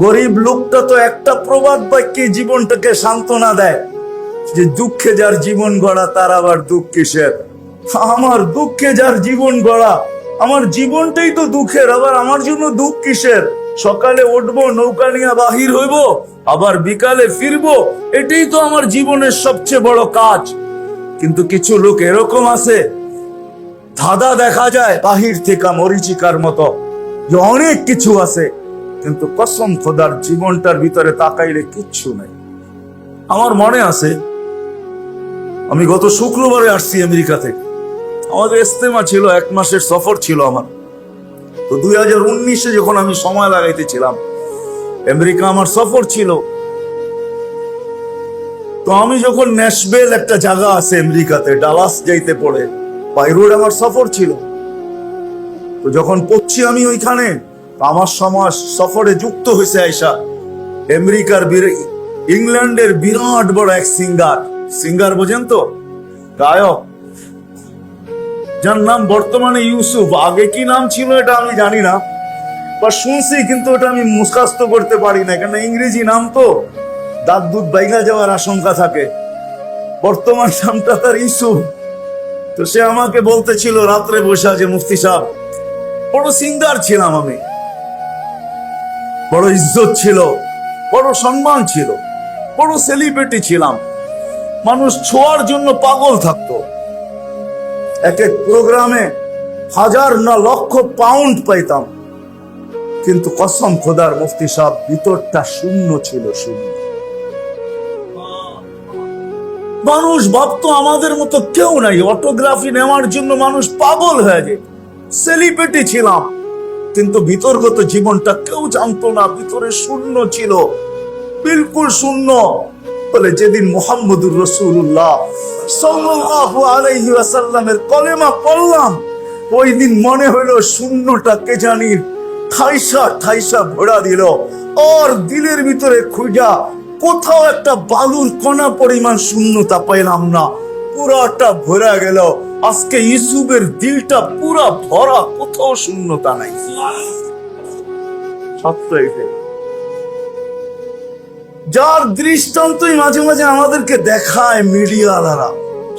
গরিব লোকটা তো একটা প্রবাদ বাক্যে জীবনটাকে সান্ত্বনা দেয় যে দুঃখে যার জীবন গড়া তার আবার দুঃখ কিসের। আমার দুঃখে যার জীবন গড়া, আমার জীবনটাই তো দুঃখের, আবার আমার জন্য দুঃখ কিসের। সকালে উঠবো, নৌকা নিয়ে বাহির হইব, আবার বিকালে ফিরবো, এটাই তো আমার জীবনের সবচেয়ে বড় কাজ। কিন্তু কিছু লোক এরকম আছে, ধাঁধা দেখা যায় বাহির থেকে মরিচিকার মতো, যে অনেক কিছু আছে, কিন্তু কসম খোদার জীবনটার ভিতরে তাকাইলে কিচ্ছু নাই। আমার মনে আছে আমি গত শুক্রবারে আসছি আমেরিকা থেকে। আমাদের ইস্তেমা ছিল, 1 মাসের সফর ছিল আমার। তো 2019-এ যখন আমি সময় লাগাইতেছিলাম, আমেরিকা আমার সফর ছিল। তো আমি যখন ন্যাশভিল একটা জায়গা আছে আমেরিকাতে, ডালাস যাইতে পড়ে, বাই রোড আমার সফর ছিল। তো যখন পড়ছি আমি ওইখানে, আমার সমাজ সফরে যুক্ত হয়েছে আইসা আমেরিকার ইংল্যান্ডের বিরাট বড় এক সিঙ্গার বোঝেন তো, গায়ক, যার নাম বর্তমানে ইউসুফ। আগে কি নাম ছিল এটা আমি জানি না, বা শুনছি, কিন্তু ওটা আমি মুখস্থ করতে পারি না, কেন ইংরেজি নাম তো দাঁত দুধ বাইগা যাওয়ার আশঙ্কা থাকে। বর্তমান নামটা তার ইউসুফ। তো সে আমাকে বলতেছিল রাত্রে বসে, যে মুফতি সাহেব, বড় সিঙ্গার ছিলাম আমি, বড় ইজ্জত ছিল, বড় সম্মান ছিল, বড় সেলিব্রিটি ছিলাম, মানুষ ছোঁয়ার জন্য পাগল থাকতো। এক এক প্রোগ্রামে 1000 না লক্ষ পাউন্ড পাইতাম, কিন্তু কসম খোদার মুফতি সাহেব, ভিতরটা শূন্য ছিল, শূন্য। মানুষ ভাবতো আমাদের মতো কেউ নাই, অটোগ্রাফি নেওয়ার জন্য মানুষ পাগল হয়ে যায়। সেলিব্রিটি ছিলাম, কিন্তু ভিতরগত জীবনটা কেউ জানতো না, ভিতরে শূন্য ছিল, বিলকুল শূন্য। বলে যেদিন মুহাম্মদুর রাসূলুল্লাহ সাল্লাল্লাহু আলাইহি ওয়াসাল্লামের কলেমা পড়লাম, ওই দিন মনে হইল শূন্যটা কে জানি ঠাইসা ঠাইসা ভরা দিল। আর দিলের ভিতরে খুঁজা কোথাও একটা বালুর কণা পরিমাণ শূন্যতা পাইলাম না, পুরাটা ভরা গেল। আজকে ইউসুফের দিলটা পুরা ভরা, কোথাও শূন্যতা নাই। সত্য এটাই, যার দৃষ্টান্তই মাঝে মাঝে আমাদেরকে দেখায় মিডিয়াওয়ালারা।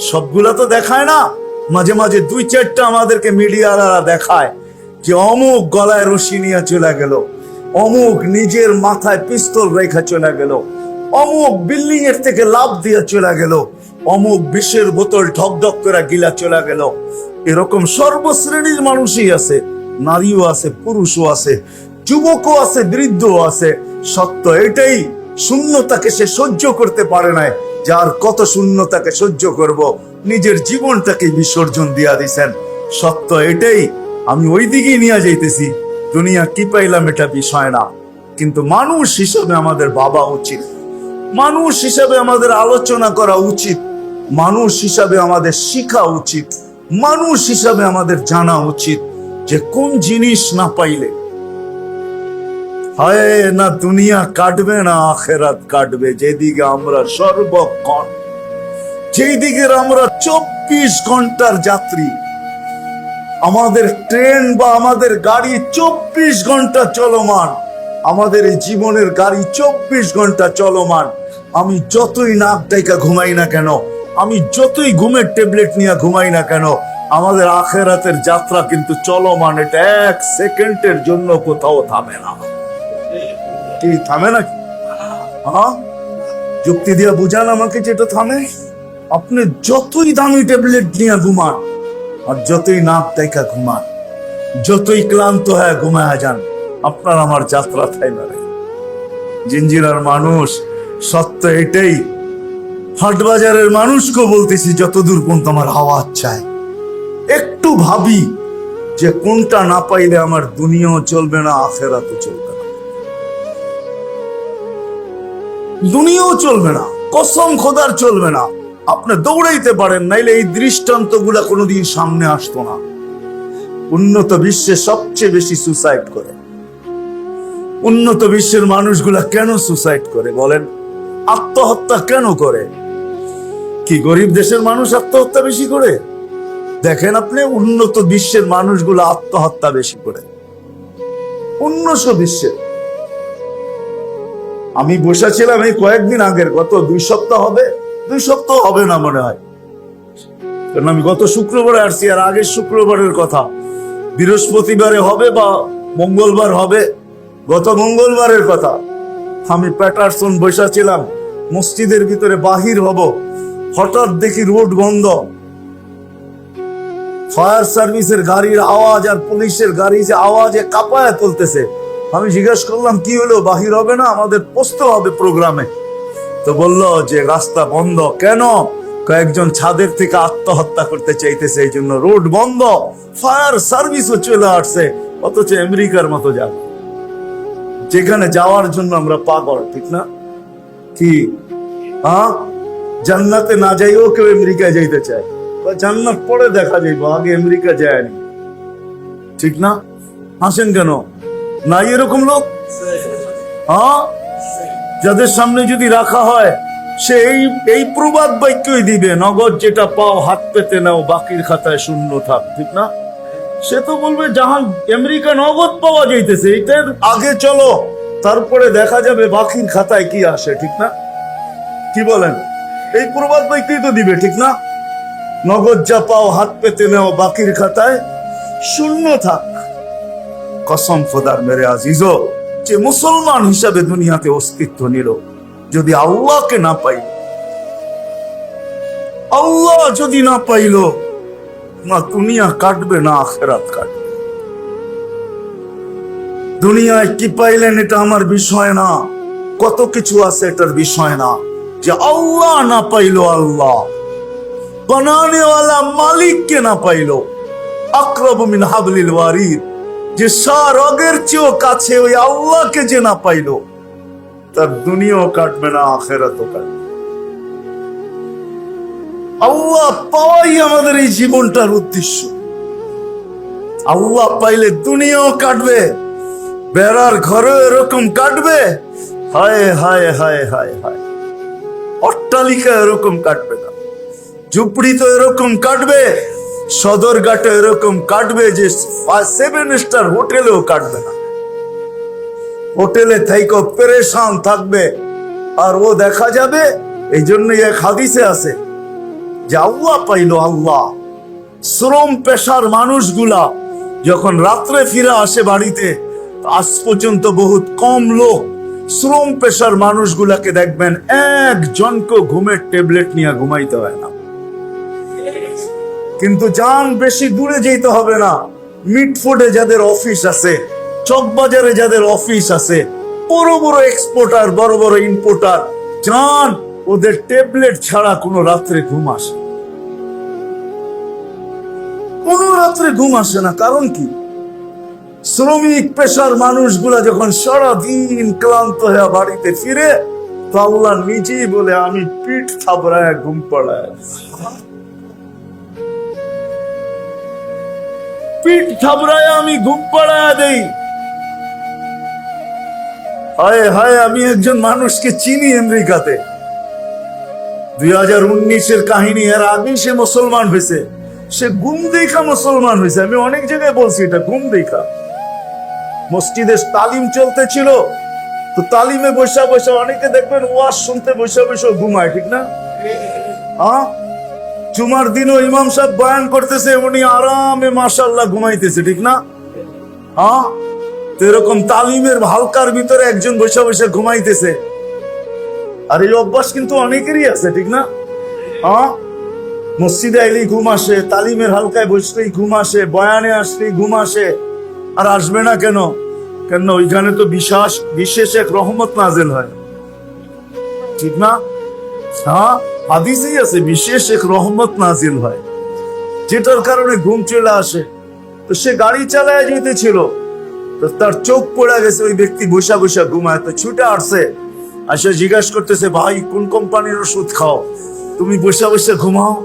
সবগুলা তো দেখায় না, মাঝে মাঝে 2-4টা আমাদেরকে মিডিয়াওয়ালারা দেখায়, যে অমুক গলায় রশি নিয়ে চলে গেল, অমুক নিজের মাথায় পিস্তল রেখা চলে গেল, অমুক বিল্ডিং এর থেকে লাফ দিয়ে চলে গেল, অমুক বিষের বোতল ঢকঢক করে গিলা চলে গেল। এরকম সর্বশ্রেণীর মানুষই আছে, নারীও আছে, পুরুষও আছে, যুবকও আছে, বৃদ্ধও আছে। সত্য এটাই, শূন্যতাকে সে সহ্য করতে পারে না। যার কত শূন্যতাকে সহ্য করব, নিজের জীবনটাকে বিসর্জন দিয়া দিছেন। সত্য এটাই, আমি ওই দিকেই নিয়ে যাইতেছি। দুনিয়া কি পাইলাম এটা বিষয় না, কিন্তু মানুষ হিসেবে আমাদের ভাবা উচিত, মানুষ হিসাবে আমাদের আলোচনা করা উচিত, মানুষ হিসাবে আমাদের শিখা উচিত, মানুষ হিসাবে আমাদের জানা উচিত যে কোন জিনিস না পাইলে হায় না দুনিয়া কাটবে না আখেরাত কাটবে। যেদিকে আমরা সর্বক্ষণ, যেই দিকে আমরা 24 ঘন্টার যাত্রী, আমাদের ট্রেন বা আমাদের গাড়ি 24 ঘন্টা চলমান, আমাদের এই জীবনের গাড়ি 24 ঘন্টা চলমান। আমি যতই নাক ডাইকা ঘুমাই না কেন, আমি যতই ঘুমের ট্যাবলেট নিয়ে ঘুমাই না কেন, আমাদের আখেরাতের যাত্রা কিন্তু চলমান। এটা 1 সেকেন্ডের জন্য কোথাও থামে না। কি থামে নাকি? হ্যাঁ, যুক্তি দিয়ে বুঝান আমাকে যেটা থামে। আপনি যতই দামি ট্যাবলেট নিয়ে ঘুমান, আর যতই নাক ডাইকা ঘুমান, যতই ক্লান্ত হয়ে ঘুমায়া যান, আপনার আমার যাত্রা থাইমে না। জিঞ্জিরার মানুষ, সত্য এটাই। হাটবাজারের মানুষকে বলতেছি, যতদূর পর্যন্ত আমার আওয়াজ চায়, একটু ভাবি যে কোনটা না পাইলে আমার দুনিয়াও চলবে না, আখেরাতও চলবে না, দুনিয়াও চলবে না, কসম খোদার চলবে না। আপনি দৌড়াইতে পারেন, নাইলে এই দৃষ্টান্ত গুলা কোনোদিন সামনে আসতো না। উন্নত বিশ্বে সবচেয়ে বেশি সুসাইড করে। উন্নত বিশ্বের মানুষগুলা কেন সুসাইড করে বলেন? আত্মহত্যা কেন করে? কি গরিব দেশের মানুষ আত্মহত্যা বেশি করে? দেখেন আপনি, উন্নত বিশ্বের মানুষগুলো আত্মহত্যা বেশি করে। উন্নত বিশ্বের আমি বসেছিলাম এই কয়েকদিন আগের, গত 2 সপ্তাহ হবে, 2 সপ্তাহ হবে না মনে হয়, কারণ আমি গত শুক্রবারে আসছি। আর আগের শুক্রবারের কথা, বৃহস্পতিবারে হবে বা মঙ্গলবার হবে, গত মঙ্গলবারের কথা। আমি প্যাটারসন বসেছিলাম, মসজিদের ভিতরে বাহির হব, হঠাৎ দেখি রোড বন্ধ, ফায়ার সার্ভিসের গাড়ির আওয়াজ আর পুলিশের গাড়ি যে আওয়াজে কাঁপায় তুলতেছে। আমি জিজ্ঞেস করলাম কি হলো, বাহির হবে না, আমাদের পৌঁছতে হবে প্রোগ্রামে। তো বলল যে রাস্তা বন্ধ। কেন? কয়েকজন ছাদের থেকে আত্মহত্যা করতে চাইতেছে, এই জন্য রোড বন্ধ। ফায়ার সার্ভিসও চলে আসছে, অথচ আমেরিকার মতো যাবে, যেখানে যাওয়ার জন্য আমরা পাগল, ঠিক না? কি জান্নাতে না যাইও কেউ আমেরিকায় যাইতে চায়, জান্নাত পরে দেখা যাইব, আগে আমেরিকা যায়নি, ঠিক না? হাসেন কেন? নাই এরকম লোক? যাদের সামনে যদি রাখা হয়, সে এই প্রবাদ বাক্যই দিবে, নগদ যেটা পাও হাত পেতে নাও, বাকির খাতায় শূন্য থাক, ঠিক না? সে তো বলবে জাহান আমেরিকা নগদ পাওয়া যাইতেছে, এটার আগে চলো, তারপরে দেখা যাবে বাকির খাতায় কি আসে, ঠিক না? কি বলেন? এই প্রবাদ বাক্যই তো দিবে, ঠিক না? নগদ যা পাও হাত পেতে নাও, বাকির খাতায় শূন্য থাক। কসম খোদার মেরে আজিজো, যে মুসলমান হিসাবে দুনিয়াতে অস্তিত্ব নিল, যদি আল্লাহকে না পাইল, আল্লাহ যদি না পাইল, না দুনিয়া কাটবে না আখিরাত কাটবে। দুনিয়ায় কি পাইলেন এটা আমার বিষয় না, কত কিছু আছে এটার বিষয় না, যে আল্লাহ না পাইলো, আল্লাহ বানানেওয়ালা মালিককে না পাইলো, আকরাবু মিন হাবলিল ওয়ারিদ, যে রগের চেয়েও কাছে ওই আল্লাহকে যে না পাইলো, তার দুনিয়াও কাটবে না আখিরাতও কাটবে। আল্লাহ পাওয়াই আমাদের এই জীবনটার উদ্দেশ্য। আল্লাহ পাইলে দুনিয়াও কাটবে, বেড়ার ঘরে এরকম কাটবে, হায় হায় হায় হায় হায়, অট্টালিকা এরকম কাটবে না, ঝুপড়ি তো এরকম কাটবে, সদরঘাটে এরকম কাটবে যে 7 স্টার হোটেলেও কাটবে না। হোটেলে থাইকো পেরেশান থাকবে, আর ও দেখা যাবে। এই জন্যই এক হাদিসে আছে যে আল্লাহ পাইলো, আল্লাহ শ্রম পেশার মানুষগুলা যখন রাত্রে ফিরে আসে বাড়িতে, আজ পর্যন্ত বহুত কম লোক শ্রম পেশার মানুষগুলাকে দেখবেন একজনকে ঘুমের ট্যাবলেট নিয়ে ঘুমাইতে হয় না। কিন্তু যান বেশি দূরে যেতে হবে না, মিটফোর্ডে যাদের অফিস আছে, চকবাজারে যাদের অফিস আছে, বড় বড় এক্সপোর্টার, বড় বড় ইম্পোর্টার, যান ওদের ট্যাবলেট ছাড়া কোনো রাত্রে ঘুম আসে, কোনো রাত্রে ঘুম আসে না। কারণ কি? শ্রমিক পেশার মানুষগুলা যখন সারাদিন ক্লান্ত হয়ে বাড়িতে ফিরে, তো আল্লাহ নিজেই বলে আমি পিঠ থাবড়ায় ঘুম পাড়ায়, পিঠ থাবড়ায় আমি ঘুম পাড়ায় দেই। হায় হায়, আমি একজন মানুষকে চিনি আমেরিকাতে, 2019-এর কাহিনী, এর আগে সে মুসলমান হয়েছে, সে ঘুম দেখা মুসলমান হয়েছে। আমি অনেক জায়গায় বলছি এটা ঘুম দেখা। মসজিদে তালিম চলতেছিল, তো তালিমে বসে বসে অনেকে দেখবেন ওয়াজ শুনতে বসে বসে ঘুমায়, ঠিক না? জুমার দিনও ইমাম সাহেব বয়ান করতেছে, উনি আরামে মাশাআল্লাহ ঘুমাইতেছে, ঠিক না? তো এরকম তালিমের হালকার ভিতরে একজন বসে বসে ঘুমাইতেছে। আর এই অভ্যাস কিন্তু অনেকেরই আছে, ঠিক না? মসজিদে আইলেই ঘুম আসে, তালিমের হালকায় বসলেই ঘুম আসে, বয়ানে আসলেই ঘুম আসে। আর আসবে না কেন? কেন ওইখানে তো বিশেষ এক রহমত নাজেল হয়, ঠিক না? হাদিসেই আছে বিশেষ এক রহমত নাজিল হয়, যেটার কারণে ঘুম চলে আসে। তো সে গাড়ি চালায় যেতেছিল, তো তার চোখ পড়ে গেছে, ওই ব্যক্তি বসা বসা ঘুমায়। তো ছুটে আসছে, আসে জিজ্ঞাসা করতেছে, ভাই কোন কোম্পানির ওষুধ খাও, তুমি বসে বসে ঘুমাও?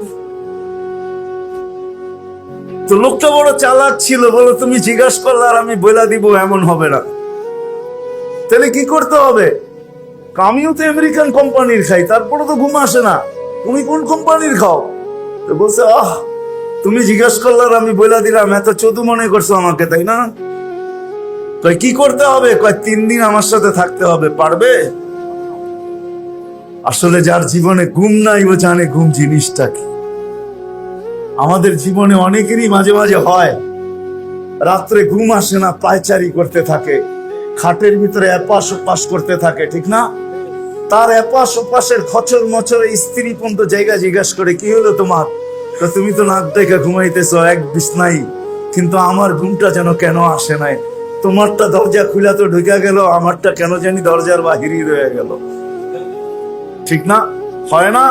তো লোকটা বড় চালাক ছিল, বলো তুমি জিজ্ঞাসা করলে আর আমি বলে দিব, এমন হবে না। তাহলে কি করতে হবে? আমিও তো আমেরিকান কোম্পানির খাই, তারপরে তো ঘুম আসে না, তুমি কোন কোম্পানির খাও? তো বলছে, তুমি জিজ্ঞাসা করলে আর আমি বলে দিলাম, এত চোদু মনে করছো আমাকে, তাই না? কি করতে হবে? 3 দিন আমার সাথে থাকতে হবে। পারবে? আসলে যার জীবনে ঘুম নাই ও জানে ঘুম জিনিসটা কি। আমাদের জীবনে অনেকেরই মাঝে মাঝে হয়, রাত্রে ঘুম আসে না, পায়চারি করতে থাকে, খাটের ভিতরে এপাশ ওপাশ করতে থাকে, ঠিক না? তার এপাশ ওপাশের খচর মচরে স্ত্রী পর্যন্ত জায়গা জিজ্ঞাসা করে, কি হলো তোমার? তো তুমি তো নাক ডেকে ঘুমাইতেছো এক বিছনাই, কিন্তু আমার ঘুমটা যেন কেন আসে নাই। তোমারটা দরজা খুলা তো ঢুকে গেল, আমারটা কেন জানি দরজার বাহিরই রয়ে গেল। ঠিক না? হয় না?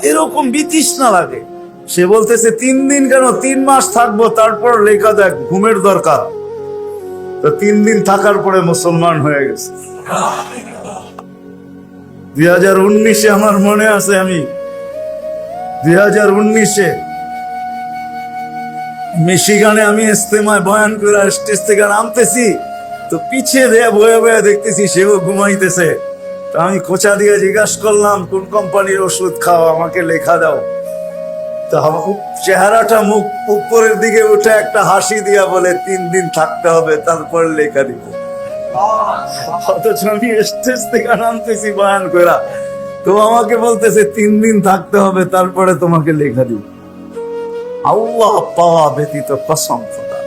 এরকম বিতৃষ্ণা লাগে। সে বলতেছে 3 দিন কেন, 3 মাস থাকবো, তারপর লেখা দেখ ঘুমের দরকার। তো 3 দিন থাকার পরে মুসলমান হয়ে গেছে। 2019-এ আমার মনে আছে, আমি 2019-এ মিশিগানে আমি ইস্তেমায় বয়ান করে স্টেজ থেকে নামতেছি, তো পিছিয়ে দিয়ে বয়ে বয়ে দেখতেছি সেও ঘুমাইতেছে। তো আমি খোঁচা দিয়ে জিজ্ঞাসা করলাম, কোন কোম্পানির ওষুধ খাও, আমাকে লেখা দাও। তো চেহারাটা মুখ উপরের দিকে উঠে একটা হাসি দিয়া বলে, 3 দিন থাকতে হবে, তারপর লেখা দিব। অথচ আমি স্টেজ থেকে নামতেছি বয়ান করা, তো আমাকে বলতেছে 3 দিন থাকতে হবে, তারপরে তোমাকে লেখা দিব। আল্লাহ পাওয়া ব্যতীত কসম খোদা,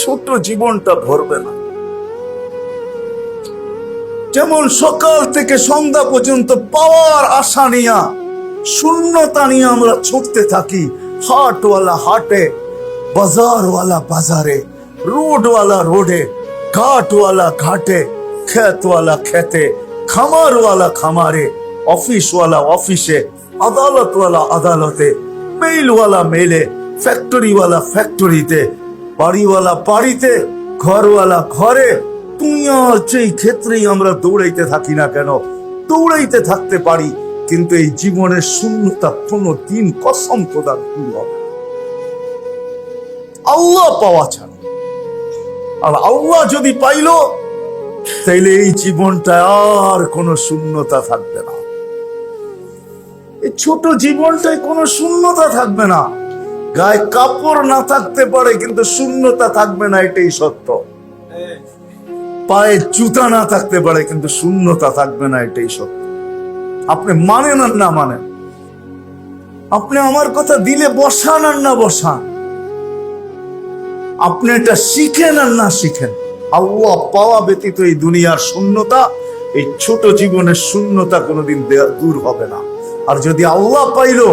ছোট জীবনটা ভরবে না। যেমন সকাল থেকে সন্ধ্যা পর্যন্ত পাওয়ার আশা নিয়া, শূন্যতা নিয়ে আমরা ছুটতে থাকি। হাটওয়ালা হাটে, বাজারওয়ালা বাজারে, রোডওয়ালা রোডে, ঘাটওয়ালা ঘাটে, খেতওয়ালা খেতে, খামারওয়ালা খামারে, অফিসওয়ালা অফিসে, আদালতওয়ালা আদালতে, মেইলওয়ালা মেলে, ফ্যাক্টরিওয়ালা ফ্যাক্টরিতে, বাড়িওয়ালা বাড়িতে, ঘরওয়ালা ঘরে। দুনিয়ার যেই ক্ষেত্রেই আমরা দৌড়াইতে থাকি না কেন, দৌড়াইতে থাকতে পারি, কিন্তু এই জীবনের শূন্যতা কোনো দিন কসম খোদা দূর হবে আল্লাহ পাওয়া ছাড়া। আর আল্লাহ যদি পাইল, তাইলে এই জীবনটা আর কোনো শূন্যতা থাকবে না। এই ছোট জীবনটায় কোনো শূন্যতা থাকবে না। গায়ে কাপড় না থাকতে পারে, কিন্তু শূন্যতা থাকবে না, এটাই সত্য। পায়ে জুতা না থাকতে পারে, কিন্তু শূন্যতা থাকবে না, এটাই সত্য। আপনি মানেন আর না মানেন, আপনি আমার কথা দিলে বসান আর না বসান, আপনি এটা শিখেন আর না শিখেন, আল্লাহ পাওয়া ব্যতীত এই দুনিয়ার শূন্যতা, এই ছোট জীবনের শূন্যতা কোনোদিন দূর হবে না। আর যদি আল্লাহ পাইলো,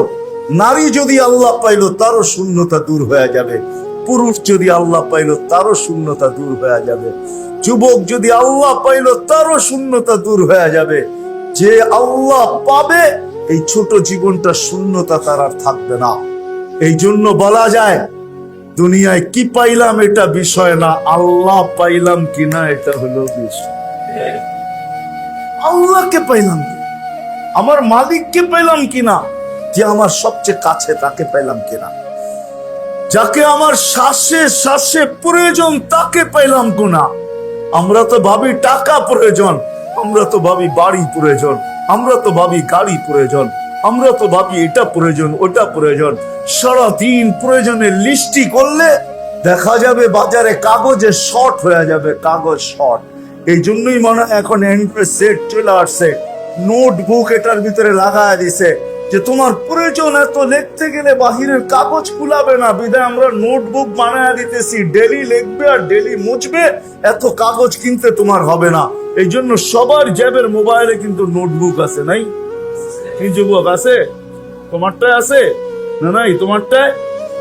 নারী যদি আল্লাহ পাইলো, তারও শূন্যতা দূর হয়ে যাবে। পুরুষ যদি আল্লাহ পাইলো, তারও শূন্যতা দূর হয়ে যাবে। যুবক যদি আল্লাহ পাইলো, তারও শূন্যতা দূর হয়ে যাবে। যে আল্লাহ পাবে, এই ছোট জীবনটা শূন্যতা তার আর থাকবে না। এই জন্য বলা যায়, দুনিয়ায় কি পাইলাম এটা বিষয় না, আল্লাহ পাইলাম কিনা এটা হলো বিষয়। আল্লাহকে পাইলাম কি, আমার মালিককে পাইলাম কিনা, যে আমার সবচেয়ে কাছে তাকে পাইলাম কিনা, যাকে আমার শ্বাসে শ্বাসে প্রয়োজন তাকে পাইলাম কিনা। আমরা তো ভাবি টাকা প্রয়োজন, আমরা তো ভাবি বাড়ি প্রয়োজন, আমরা তো ভাবি গাড়ি প্রয়োজন, আমরা তো ভাবি এটা প্রয়োজন ওটা প্রয়োজন। সারাদিন প্রয়োজনের লিস্টি করলে দেখা যাবে বাজারে কাগজে শর্ট হয়ে যাবে, কাগজ শর্ট। এই জন্যই মনে হয় এখন অ্যান্ড্রয়েড সেট চলে আসছে, নোটবুক এটার ভিতরে লাগায় দিছে, যে তোমার প্রয়োজন এত লিখতে গেলে বাহিরের কাগজ কুলাবে না, বিধায় আমরা নোটবুক বানায় দিতেছি, ডেলি লিখবে আর ডেলি মুছবে, এত কাগজ কিনতে তোমার হবে না। এই জন্য সবার জ্যাবের মোবাইলে কিন্তু নোটবুক আছে, নাই? কি যুবক আছে? তোমারটায় আছে না? নাই, তোমারটায়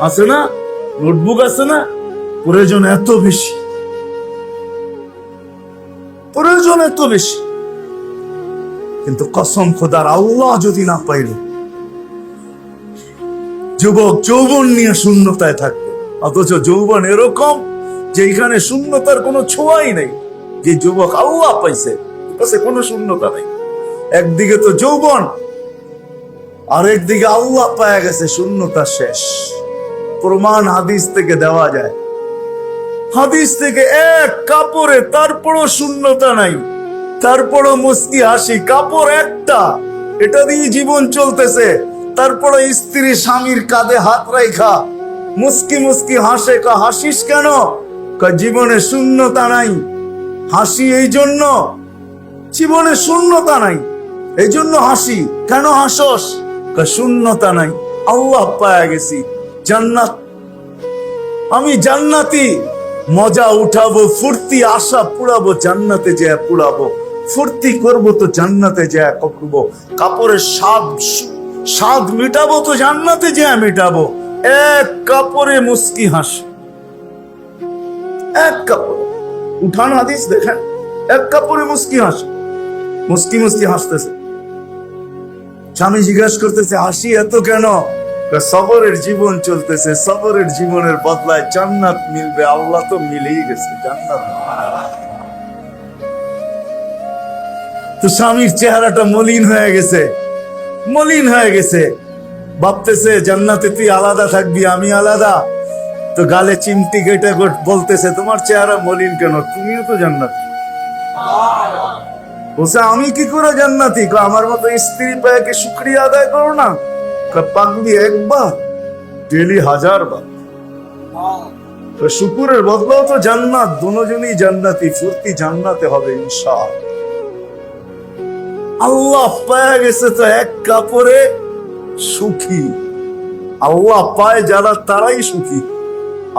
আছে না? নোটবুক আছে না? প্রয়োজন এত বেশি, প্রয়োজন এত বেশি, কিন্তু কসম খোদার আল্লাহ যদি না পাইল, যুবক যৌবন নিয়ে শূন্যতায় থাকবে। অথচ যৌবন এরকম যে এখানে শূন্যতার কোনো ছোঁয়াই নেই। যে যুবক আল্লাহ পাইছে, কোনো শূন্যতা নেই। একদিকে তো যৌবন, আর একদিকে আল্লাহ পায়া গেছে, শূন্যতা শেষ। প্রমাণ হাদিস থেকে দেওয়া যায়, হাদিস থেকে এক কাপড়ে তারপরও শূন্যতা নাই, তারপরও মুস্কি হাসি, কাপড় একটা, এটা দিয়ে জীবন চলতেছে। তারপরে স্ত্রী স্বামীর কাঁধে হাত রাখা মুস্কি মুস্কি হাসে। হাসিস কেন? জীবনে শূন্যতা নাই। হাসি এই জন্য, জীবনে শূন্যতা নাই। এই জন্য হাসি। কেন হাসস? শূন্যতা নাই, আল্লাহ পায়া গেছি, জান্নাত, আমি জান্নাতি, মজা উঠাবো, ফুর্তি আশা পুরাবো, জান্নাতে যায় পুরাবো, ফুর্তি করবো তো জান্নাতে যায় করবো, কাপড়ের স্বাদ মিটাবো তো জান্নাতে যায় মিটাবো। এক কাপড়ে মুস্কি হাসি, এক কাপড়ে, উঠান হাদিস দেখেন, এক কাপড়ে মুস্কি হাসি, মুস্কি মুস্কি হাসতেছে। স্বামী জিজ্ঞাসা করতেছে হাসি এত কেন? সবরের জীবন চলতেছে, সবরের জীবনের বদলায় জান্নাত মিলবে। আল্লাহ তো মিলেই গেছে জান্নাত। তো স্বামীর চেহারাটা মলিন হয়ে গেছে, মলিন হয়ে গেছে, ভাবতেছে জান্নাতে তুই আলাদা থাকবি, আমি আলাদা। তো গালে চিমটি কেটে বলতেছে তোমার চেহারা মলিন কেন? তুমিও তো জান্নাত। বলছে আমি কি করে জান্নাতি? আমার মতো স্ত্রী পেয়ে কি শুকরিয়া আদায় করো না? পাগলি একবার, ডেলি 1000 বার। তো শুকুরের বদলাও তো জান্নাত, দুজনই জান্নাতি, ফুর্তি জান্নাতে হবে ইনশাআল্লাহ। আল্লাহ পায় গেছে তো এক কাপড়ে সুখী। আল্লাহ পায় যারা তারাই সুখী,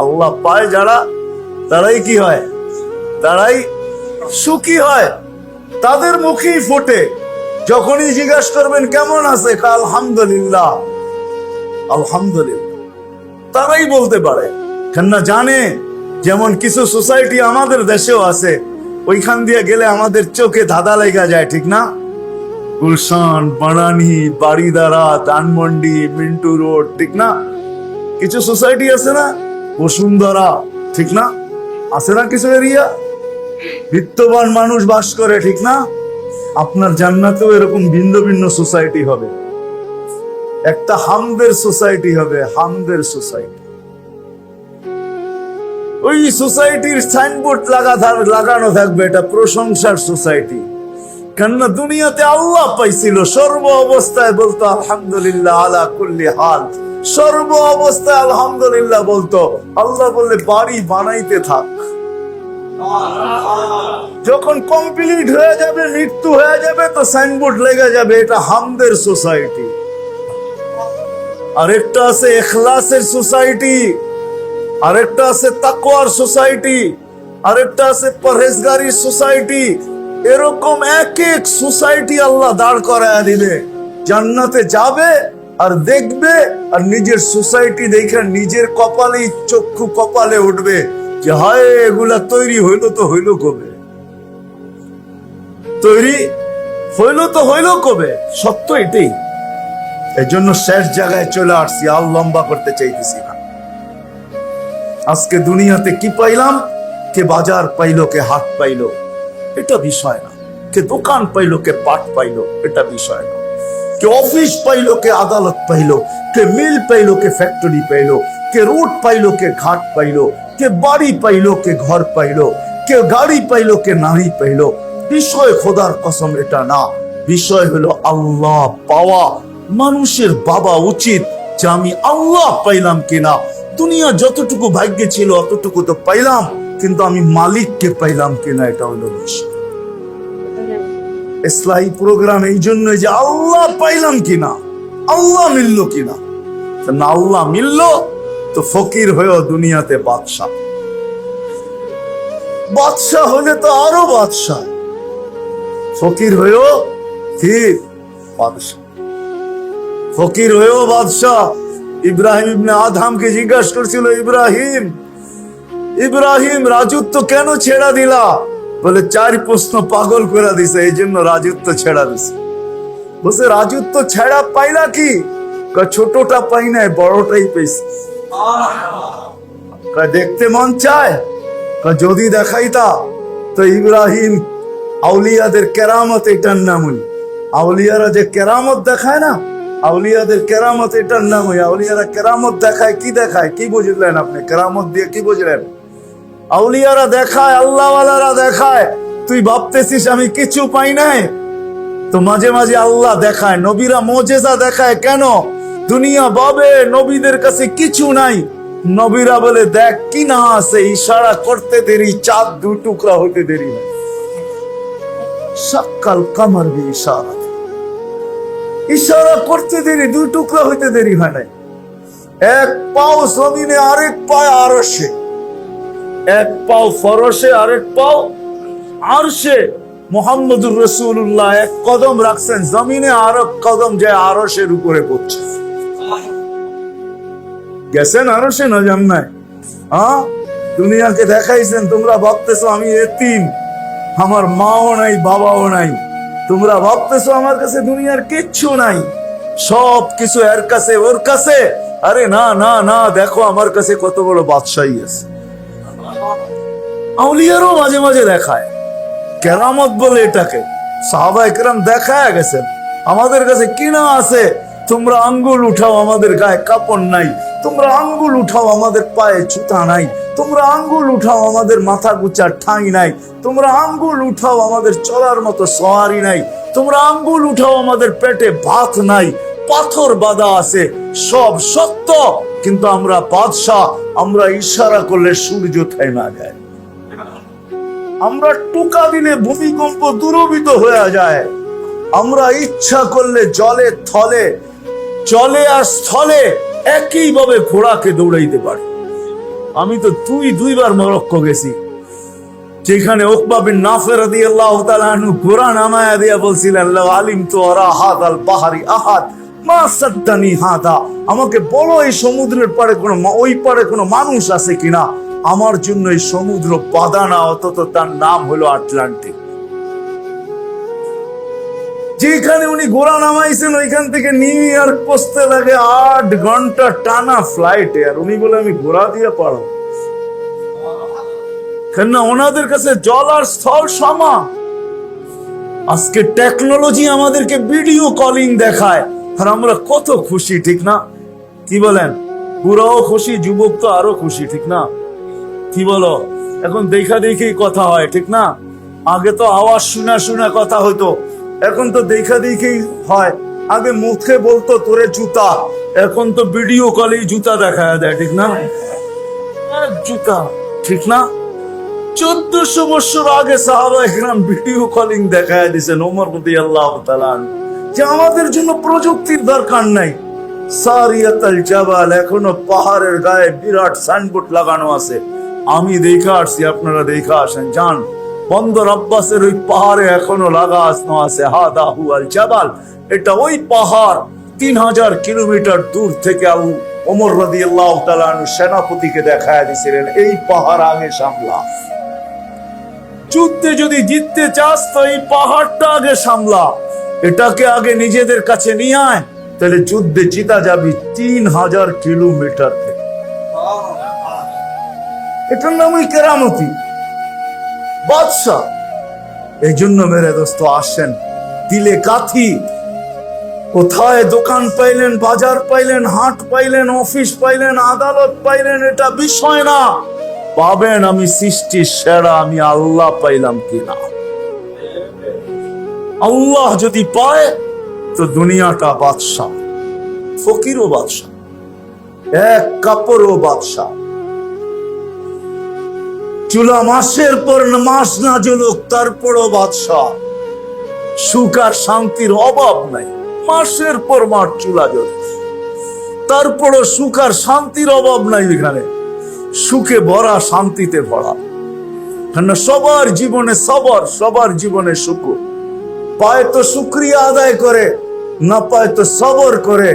আল্লাহ পায় যারা তারাই কি হয়? তারাই সুখী হয়, তাদের মুখেই ফোটে। যখনই জিজ্ঞাসা করবেন কেমন আছে, আলহামদুলিল্লাহ, আলহামদুলিল্লাহ, তারাই বলতে পারে। কেননা জানে, যেমন কিছু সোসাইটি আমাদের দেশেও আছে, ওইখান দিয়ে গেলে আমাদের চোখে ধাঁধা লেগে যায়, ঠিক না? গুলশান, বানানি, বাড়িদারা, ধানমন্ডি, মিন্টু রোড, ঠিক না? কিছু সোসাইটি আছে না, বসুন্ধরা, ঠিক না? আছে না কিছু এরিয়া, বিত্তবান মানুষ বাস করে, ঠিক না? আপনার জান্নাতেও এরকম ভিন্ন ভিন্ন সোসাইটি হবে। একটা হামদের সোসাইটি হবে, হামদের সোসাইটি। ওই সোসাইটির সাইনবোর্ড লাগানো থাকবে, এটা প্রশংসার সোসাইটি। কেননা দুনিয়াতে আল্লাহ পাইছিল, সর্ব অবস্থায় বলতো আলহামদুলিল্লাহ আলা কুল্লি হাল, সর্ব অবস্থায় আলহামদুলিল্লাহ বলতো। আল্লাহ বললে বাড়ি বানাইতে থাক, যখন কমপ্লিট হয়ে যাবে, মৃত্যু হয়ে যাবে, তো সাইনবোর্ড লেগে যাবে এটা হামদের সোসাইটি। আরেকটা আছে ইখলাসের সোসাইটি, আরেকটা আছে তাকওয়ার সোসাইটি, আরেকটা আছে পরহেজগারির সোসাইটি। এরকম এক এক সোসাইটি আল্লাহ দাঁড় করায় দিলে, জান্নাতে যাবে আর দেখবে, আর নিজের সোসাইটি দেখে নিজের কপালেই চক্ষু কপালে উঠবে যে হায়, এগুলা তৈরি হইলো তো হইলো কবে, তৈরি হইলো তো হইলো কবে। সত্য এটাই। এই জন্য শেষ জায়গায় চলে আসছি, আর লম্বা করতে চাইতেছি না। আজকে দুনিয়াতে কি পাইলাম? কে বাজার পাইলো, কে হাট পাইলো, এটা বিষয় না। কে দোকান পাইলো, কে পাট পাইলো, এটা বিষয় না। কে অফিস পাইলো, কে আদালত পাইলো, কে মিল পাইলো, কে ফ্যাক্টরি পাইলো, কে রোড পাইলো, কে ঘাট পাইলো, কে বাড়ি পাইলো, কে ঘর পাইলো, কে গাড়ি পাইলো, কে নারী পাইলো, বিষয় খোদার কসম এটা না। বিষয় হলো আল্লাহ পাওয়া। মানুষের ভাবা উচিত যে আমি আল্লাহ পাইলাম কিনা। দুনিয়া যতটুকু ভাগ্যে ছিল অতটুকু তো পাইলাম, কিন্তু আমি মালিককে পাইলাম কিনা, এটা হলো বিষয়। ইসলাহি প্রোগ্রাম এই জন্য যে আল্লাহ পাইলাম কিনা, আল্লাহ মিলল কিনা। না আল্লাহ মিলল তো ফকির হয়েও দুনিয়াতে বাদশাহ, বাদশাহ হলে তো আরো বাদশাহ, ফকির হয়েও কি বাদশাহ, ফকির হয়েও বাদশাহ। ইব্রাহিম ইবনে আদহামকে জিজ্ঞাসা করছিল, ইব্রাহিম, ইব্রাহিম রাজত্ব কেন ছেড়া দিলা? বলে 4 প্রশ্ন পাগল করে দিছে, এই জন্য রাজত্ব ছেড়া দিছে। বলছে রাজত্ব ছেড়া পাইলা কি? ছোটটা পাই নাই, বড়টাই পেয়েছি। দেখতে মন চায়, যদি দেখাইতা তো ইব্রাহিম আউলিয়াদের কেরামত, এটার নামই। আউলিয়ারা যে কেরামত দেখায় না, আউলিয়াদের কেরামত এটার নামই। আউলিয়ারা কেরামত দেখায়, কি দেখায়? কি বুঝলেন আপনি? কেরামত দিয়ে কি বুঝলেন? আউলিয়ারা দেখায়, আল্লাহওয়ালারা দেখায়। তুই ভাবতেছিস আমি কিছু পাই নাই, তো মাঝে মাঝে আল্লাহ দেখায়। নবীরা মুজিজা দেখায় কেন? দুনিয়া ভাবে নবীদের কাছে কিছু নাই, নবীরা বলে দেখ কি না আছে, ইশারা করতে দেরি, চাঁদ 2 টুকরা হতে দেরি না। সাক্কাল কামার বি ইশারা, ইশারা করতে দেরি, দুই টুকরা হইতে দেরি হয় নাই। এক পাও জমিনে, আরেক পায়ে আরশে, এক পাও ফরশে, আরেক পাও আরশে। মুহাম্মদুর রাসূলুল্লাহ এক কদম রাখছেন জমিনে, আর এক কদম যায় আরশের উপরে পড়ছে। গেছেন আরশে না যান নাই? হ্যাঁ, দুনিয়াকে দেখাইছেন। তোমরা ভাবতেছো আমি এতিম, আমার মাও নাই বাবাও নাই। তোমরা ভাবতেছো আমার কাছে দুনিয়ার কিচ্ছু নাই, সব কিছু এর কাছে ওর কাছে। আরে না না না, দেখো আমার কাছে কত বড় বাদশাহী আছে। আউলিয়ারও মাঝে মাঝে দেখায়, কেরামত বলে এটাকে। সাহাবায়ে কেরাম দেখায় গেছেন, আমাদের কাছে কিনা আছে। তোমরা আঙ্গুল উঠাও, আমাদের গায়ে কাপড় নাই। তোমরা আঙ্গুল উঠাও, আমাদের পায়ে জুতা নাই। তোমরা আঙ্গুল উঠাও, আমাদের মাথা গুচার ঠাঁই নাই। তোমরা আঙ্গুল উঠাও, আমাদের চলার মতো সওয়ারি নাই। তোমরা আঙ্গুল উঠাও, আমাদের পেটে ভাত নাই, পাথর বাঁধা আছে। সব সত্য, কিন্তু আমরা বাদশাহ। আমরা ইশারা করলে সূর্য থেমে যায়, আমরা টুকা দিলে ভূমিকম্প দূরভূত হয়ে যায়। আমরা ইচ্ছা করলে জলে থলে, জলে আর স্থলে একইভাবে ঘোড়াকে দৌড়াইতে পারি। আমি তো দুইবার মরক্কো গেছি, যেখানে উকবা বিন নাফির রাদিয়াল্লাহু তাআলা আনহু ঘোড়া নামায়া দিয়া বলছিলেন, লাউ আলিমতু আরা হাদাল বাহরি আহাদ মা সাদ্দানি হাদা। আমাকে বলো এই সমুদ্রের পাড়ে কোনো, ওই পাড়ে কোনো মানুষ আছে কিনা, আমার জন্য এই সমুদ্র বাধা না। অথচ তার নাম হলো আটলান্টিক। যেখানে উনি ঘোড়া নামাইছেন ওইখান থেকে নিউ ইয়র্ক পৌঁছতে লাগে 8 ঘন্টা টানা ফ্লাইটে, আর উনি বলে আমি ঘোড়া দিয়ে পারো। কেন? ওনাদের কাছে জল আর স্থল সমান। আজকে টেকনোলজি আমাদেরকে ভিডিও কলিং দেখায়, আর আমরা কত খুশি, ঠিক না? কি বলেন? বুড়াও খুশি, যুবক তো আরো খুশি, ঠিক না? কি বলো? এখন দেখা দেখি কথা হয়, ঠিক না? আগে তো আওয়াজ শুনা শুনা কথা হইতো, এখন তো দেখা দেখি হয়। আগে মুখে বলতো তোরে জুতা, এখন তো ভিডিও কলেই জুতা দেখা দেয়, ঠিক না? জুতা, ঠিক না? 1400 বছর আগে সাহাবায়ে কেরাম ভিডিও কলিং দেখায় দিয়েছেন ওমর রাদিয়াল্লাহু তাআলা, যে আমাদের জন্য প্রযুক্তির দরকার নাই। সারিয়াতুল জাবাল, এখনো পাহাড়ের গায়ে বিরাট সাইনবোর্ড লাগানো আছে। আমি দেখা আসছি, আপনারা দেখা আসেন, যান। বন্দর আব্বাসের ওই পাহাড়ে এখনো লাগানো আছে হাদা হুয়াল জাবাল। এটা ওই পাহাড়। 3000 কিলোমিটার দূর থেকে আবু ওমর রাদিয়াল্লাহু তাআলা সেনাপতিকে দেখায় দিয়েছিলেন, এই পাহাড় আগে সামলা। যুদ্ধে যদি জিততে চাস তো এই পাহাড়টা আগে সামলা, এটাকে আগে নিজেদের কাছে নিয়ে আয়, তাহলে যুদ্ধে জিতা যাবি 3000 কিলোমিটার থেকে। এটার নামই কেরামতি, বাদশাহ। এই জন্য মেরে দোস্ত আসেন, দিলে কাথি। কোথায় দোকান পাইলেন, বাজার পাইলেন, হাট পাইলেন, অফিস পাইলেন, আদালত পাইলেন, এটা বিষয় না। পাবেন আমি সৃষ্টির সেরা, আমি আল্লাহ পাইলাম কিনা। আল্লাহ যদি পায় তো দুনিয়াটা বাদশাহ, ফকিরও বাদশাহ, এক কাপড়ও বাদশাহ। চুলা মাসের পর মাস না জ্বলুক তারপরও বাদশাহ। সুখ আর শান্তির অভাব নাই, মাসের পর মাস চুলা জ্বলে, তারপরও সুখ আর শান্তির অভাব নাই। এখানে সুখে ভরা, শান্তিতে ভরা। সবার জীবনে সবর, সবার জীবনে সুখ। পায় তো শুকরিয়া আদায় করে, না পায় তো সবর করে।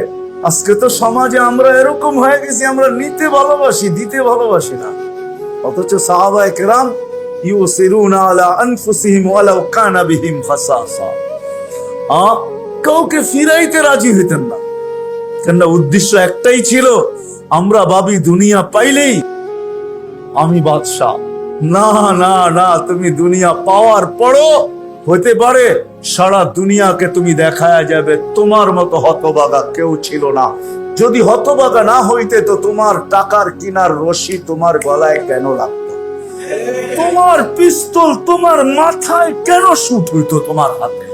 আজকে তো সমাজে আমরা এরকম হয়ে গেছি, আমরা নিতে ভালোবাসি, দিতে ভালোবাসি না। অথচ সাহাবায়ে কেরাম ইউসিরুনা আলা আনফুসিহিম ওয়ালাউ কানা বিহিম খাসাসা, কাউকে ফিরাইতে রাজি হইতেন না। কেন? উদ্দেশ্য একটাই ছিল, আমরা ভাবি দুনিয়া পাইলেই আমি বাদশাহ। না না না, তুমি দুনিয়া পাওয়ার পরও হতে পারে সারা দুনিয়াকে তুমি দেখায়া যাবে তোমার মতো হতভাগা কেউ ছিল না। যদি হতভাগা না হইতে তো তোমার টাকার কিনার রশি তোমার গলায় কেন লাগতো? তোমার পিস্তল তোমার মাথায় কেন শুট হইতো তোমার হাতে?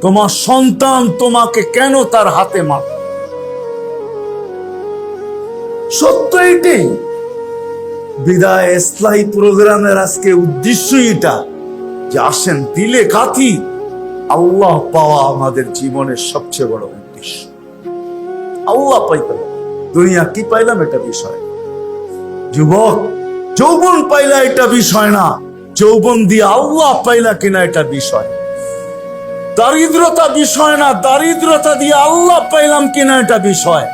তোমার সন্তান তোমাকে কেন তার হাতে মারত? সত্য এটাই। বিদায় ইসলাহি প্রোগ্রামের আজকে উদ্দেশ্য এটা যে আসেন, দিলে কাথি, আল্লাহ পাওয়া আমাদের জীবনের সবচেয়ে বড় উদ্দেশ্য। আল্লাহ পাইতে হবে। দুনিয়া কি পাইলাম এটা বিষয়। যুবক, যৌবন পাইলা এটা বিষয় না, যৌবন দিয়ে আল্লাহ পাইলা কিনা এটা বিষয়। দারিদ্রতা বিষয় না, দারিদ্রতা দিয়ে আল্লাহ পাইলাম কিনা এটা বিষয়।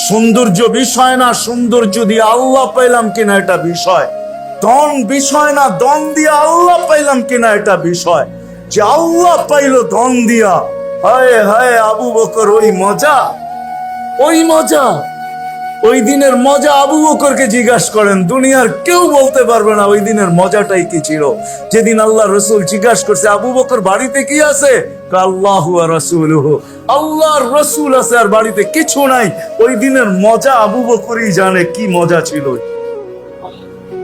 সৌন্দর্য বিষয় না, সৌন্দর্য দিয়ে আল্লাহ পাইলাম কিনা এটা বিষয়। ধন বিষয় না, ধন দিয়ে আল্লাহ পাইলাম কিনা এটা বিষয়। যে আল্লাহ পাইল ধন দিয়া, হায় হায় আবু বকর ওই মজা, ওই মজা, ওই দিনের মজা আবু বকরকে জিজ্ঞাসা করেন, দুনিয়ার কেউ বলতে পারবে না ওই দিনের মজাটাই কি ছিল। যেদিন আল্লাহ রসুল জিজ্ঞাসা করছে আবু বকর বাড়িতে কি আছে, আল্লাহু ওয়া রাসূলুহু, আল্লাহর রসুল আছে আর বাড়িতে কিছু নাই। ওই দিনের মজা আবু বকরই জানে কি মজা ছিল।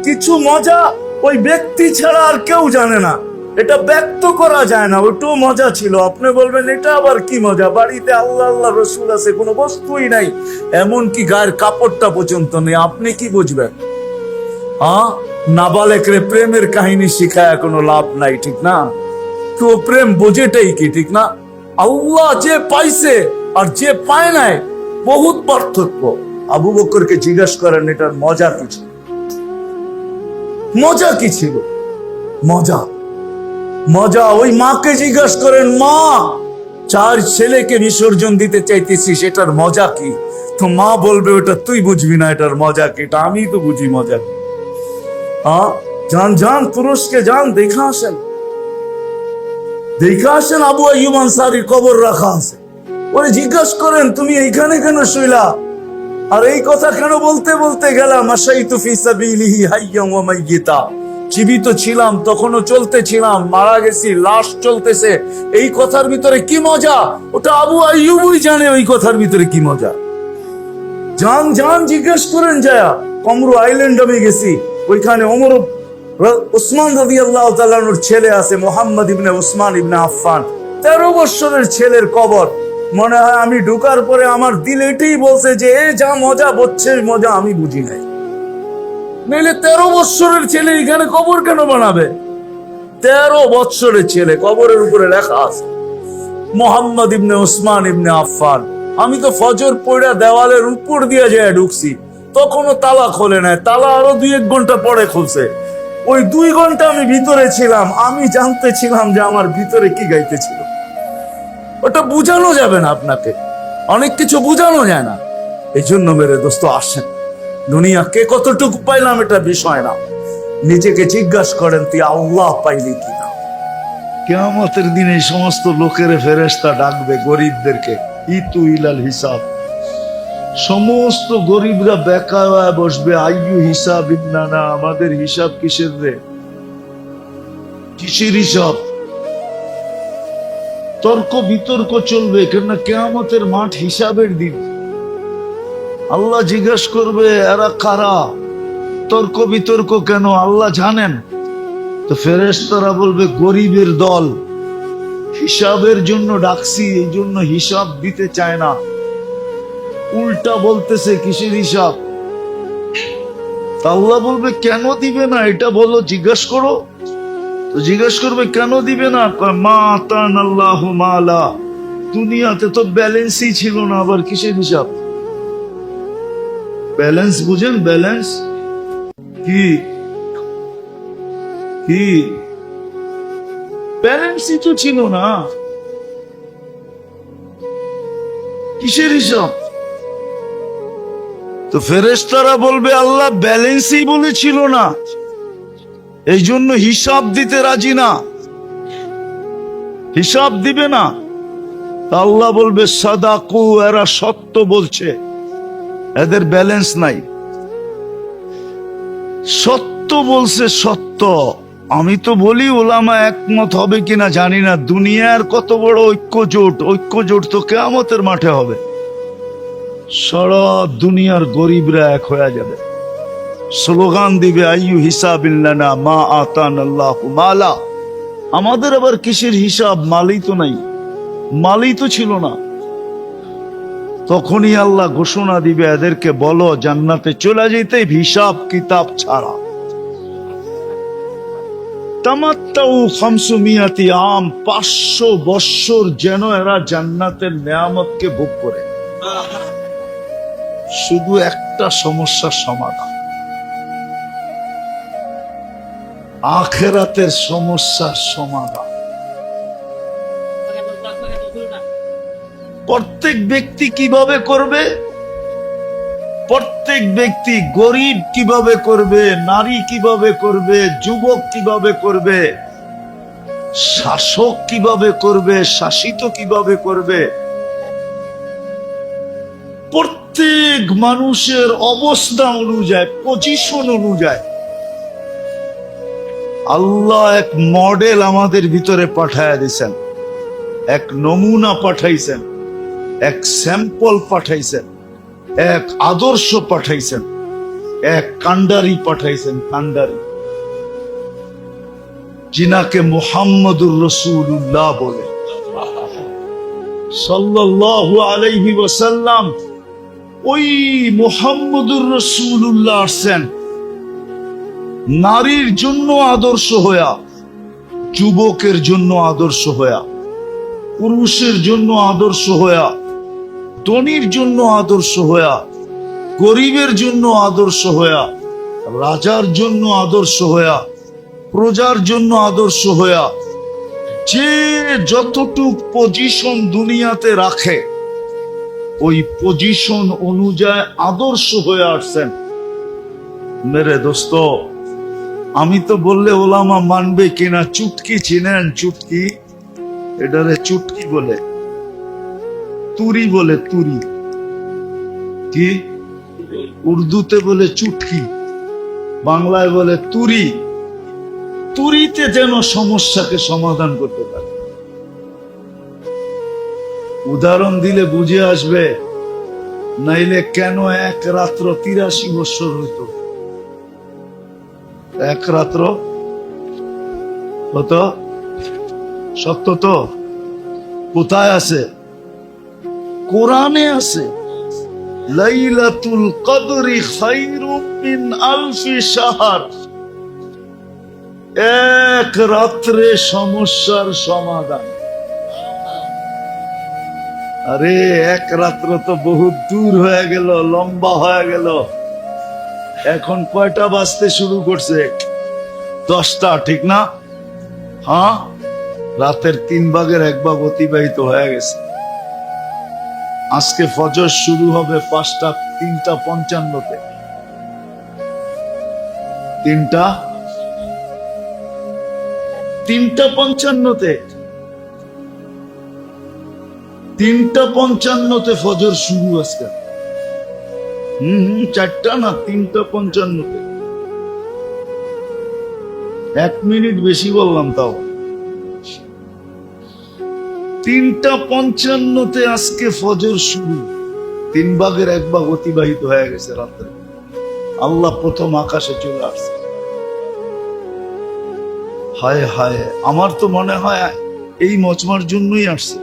কিছু মজা ওই ব্যক্তি ছাড়া আর কেউ জানে না, এটা ব্যক্ত করা যায় না। ওটাও মজা ছিল। আপনি বলবেন এটা আবার কি মজা, বাড়িতে আল্লাহ আল্লাহ রসুল আছে, কোনো বস্তুই নাই, এমনকি গায়ের কাপড়টা পর্যন্ত নেই, আপনি কি বুঝবেন? নাবালেকরে প্রেমের কাহিনী শিখায় কোনো লাভ নাই, ঠিক না? তো প্রেম বোঝেটাই কি, ঠিক না? আল্লাহ যে পাইছে আর যে পায় নাই বহুত পার্থক্য। আবু বকরকে জিজ্ঞাসা করেন এটার মজা কি ছিল, মজা কি ছিল? মজা মজা ওই মাকে জিজ্ঞাসা করেন, মা 4 ছেলেকে বিসর্জন দিতে চাইতেছি, সেটার মজা কি? তো মা বলবে ওটা তুই বুঝবি না, এটার মজা কি, এটা আমি তো বুঝি মজা কি। যান যান তুরস্কে যান, দেখা আসেন, দেখা আসেন। আবু আইয়ুব আনসারীর কবর রাখা আছে, ওরে জিজ্ঞাসা করেন তুমি এইখানে কেন শুইলা, আর এই কথা কেন বলতে বলতে গেলাম, আশাইতু ফি সাবিলিহি হাইয়াম ওয়া মাইয়িতা, জীবিত ছিলাম তখনও চলতেছিলাম, মারা গেছি লাশ চলতেছে। এই কথার ভিতরে কি মজা, ওটা আবু আইয়ুবই জানে ওই কথার ভিতরে কি মজা। যান যান জিজ্ঞেস করেন যায়া। কমরু আইল্যান্ড আমি গেছি, ওইখানে ওমর উসমান রাদিয়াল্লাহু তাআলা আনহুর ছেলে আছে, মুহাম্মদ ইবনে উসমান ইবনে আফফান, 13 বছরের ছেলের কবর। মনে হয় আমি ঢুকার পরে আমার দিল এটাই বলছে যে এ যা মজা বলছে মজা আমি বুঝি নাই। নইলে 13 বছরের ছেলে এখানে কবর কেন বানাবে? 13 বছরের ছেলে, কবরের উপরে লেখা আছে মুহাম্মদ ইবনে উসমান ইবনে আফফান। আমি তো ফজর পড়া দেওয়ালের উপর দিয়ে যায় ঢুকছি, তখনও তালা খোলে নাই, তালা আরো 2-1 ঘন্টা পরে খুলছে। ওই 2 ঘন্টা আমি ভিতরে ছিলাম, আমি জানতে ছিলাম যে আমার ভিতরে কি গাইতেছিল। ওটা বুঝানো যাবে না আপনাকে, অনেক কিছু বুঝানো যায় না। এই জন্য মেরে দোস্ত আসেন, দুনিয়া কে কতটুকু পাইলাম এটা বিষয় না, নিজেকে জিজ্ঞাসা করেন তুই আল্লাহ পাইলি কিনা। কিয়ামতের দিনে সমস্ত লোকের ফেরেশতা ডাকবে গরিবদেরকে, ইতু ইলাল হিসাব। সমস্ত গরিবরা বেকা হয়ে বসবে, আইয়ু হিসাব ইন্নানা, আমাদের হিসাব কিসের রে, কিসের হিসাব? তর্ক বিতর্ক চলবে, কেননা কিয়ামতের মাঠ হিসাবের দিন। আল্লাহ জিজ্ঞাসা করবে এরা কারা, তর্ক বিতর্ক কেন, আল্লাহ জানেন। তো ফেরেশতারা বলবে গরিবের দল, হিসাবের জন্য ডাকছি, এই জন্য হিসাব দিতে চায় না, উল্টা বলতেছে কিসের হিসাব। আল্লাহ বলবে কেন দিবে না এটা বলো, জিজ্ঞাসা করো। তো জিজ্ঞাসা করবে কেন দিবে না, মা আতান আল্লাহু মালা, দুনিয়াতে তো ব্যালেন্সই ছিল না, আবার কিসের হিসাব? ব্যালেন্স বুঝেন? ব্যালেন্স কি কি? ব্যালেন্সই তো ছিল না, কিসের হিসাব? তো ফেরেশতারা বলবে আল্লাহ ব্যালেন্সই বলেছিল না, এই জন্য হিসাব দিতে রাজি না, হিসাব দিবে না। আল্লাহ বলবে সাদাকু, এরা সত্য বলছে, এদের ব্যালেন্স নাই, সত্য বলছে, সত্য। আমি তো বলি ওলামা একমত হবে কিনা জানি না, দুনিয়ার কত বড় ঐক্যজোট তো কিয়ামতের মাঠে হবে। সারা দুনিয়ার গরিবরা এক হয়ে যাবে, স্লোগান দিবে আইয়ু হিসাবিল্লানা মা আতান আল্লাহু মালা। আমাদের আবার কিসের হিসাব, মালই তো নাই, মালই তো ছিল না। তখনই আল্লাহ ঘোষণা দিবে এদেরকে বলো জান্নাতে চলে যেতে হিসাব কিতাব ছাড়া। তামাত্তাউ 500 আম, 500 বৎসর যেন এরা জান্নাতের নেয়ামতকে ভোগ করে। শুধু একটা সমস্যার সমাধান, আখিরাতের সমস্যার সমাধান। প্রত্যেক ব্যক্তি কিভাবে করবে? প্রত্যেক ব্যক্তি, গরিব কিভাবে করবে, নারী কিভাবে করবে, যুবক কিভাবে করবে, শাসক কিভাবে করবে, শাসিত কিভাবে করবে, প্রত্যেক মানুষের অবস্থা অনুযায়ী, পজিশন অনুযায়ী আল্লাহ এক মডেল আমাদের ভিতরে পাঠায়া দিয়েছেন, এক নমুনা পাঠাইছেন, এক স্যাম্পল পাঠাইছেন, এক আদর্শ পাঠাইছেন, এক কান্ডারি পাঠাইছেন, কান্ডারি, যিনাকে মুহাম্মদুর রাসূলুল্লাহ বলে সাল্লাল্লাহু আলাইহি ওয়াসাল্লাম। ওই মুহাম্মদুর রাসূলুল্লাহ আসছেন নারীর জন্য আদর্শ হইয়া, যুবকের জন্য আদর্শ হইয়া, পুরুষের জন্য আদর্শ হইয়া, ধনীর জন্য আদর্শ হইয়া, গরিবের জন্য আদর্শ হইয়া, রাজার জন্য আদর্শ হইয়া, প্রজার জন্য আদর্শ হইয়া, যে যতটুক পজিশন দুনিয়াতে রাখে ওই পজিশন অনুযায়ী আদর্শ হয়ে আসছেন। মেরে দোস্ত, আমি তো বললে ওলামা মানবে কিনা, চুটকি চিনেন? চুটকি, এটারে চুটকি বলে, তুরি বলে, তুরি। কি? উর্দুতে বলে চুটকি, বাংলায় বলে তুরি। তুরিতে যেন সমস্যাকে সমাধান করতে পারে। উদাহরণ দিলে বুঝে আসবে, নাইলে কেন এক রাত্র 83 বছর হইতো? এক রাত্র কত? সত্য তো? কোথায় আছে? কোরআনে আছে, লাইলাতুল কদরি খায়রুম মিন আলফি শাহর। এক রাত্রে সমস্যার সমাধান। আরে এক রাত্র তো বহুত দূর হয়ে গেল, লম্বা হয়ে গেল। এখন কয়টা বাজতে শুরু করছে? 10টা, ঠিক না? হ্যাঁ, রাতের 3 ভাগের 1 ভাগ অতিবাহিত হয়ে গেছে। আজকে ফজর শুরু হবে 3:55-তে। 3:55-তে 3:55-তে ফজর শুরু আজকে। 4টা না, 3:55-তে। 1 মিনিট বেশি বললাম তাও। 3:55-তে আজকে ফজর শুরু। 3 ভাগের 1 ভাগ অতিবাহিত হয়ে গেছে রাত্রে। আল্লাহ প্রথম আকাশে চলে আসছে। হায় হায়, আমার তো মনে হয় এই মজমার জন্যই আসছে।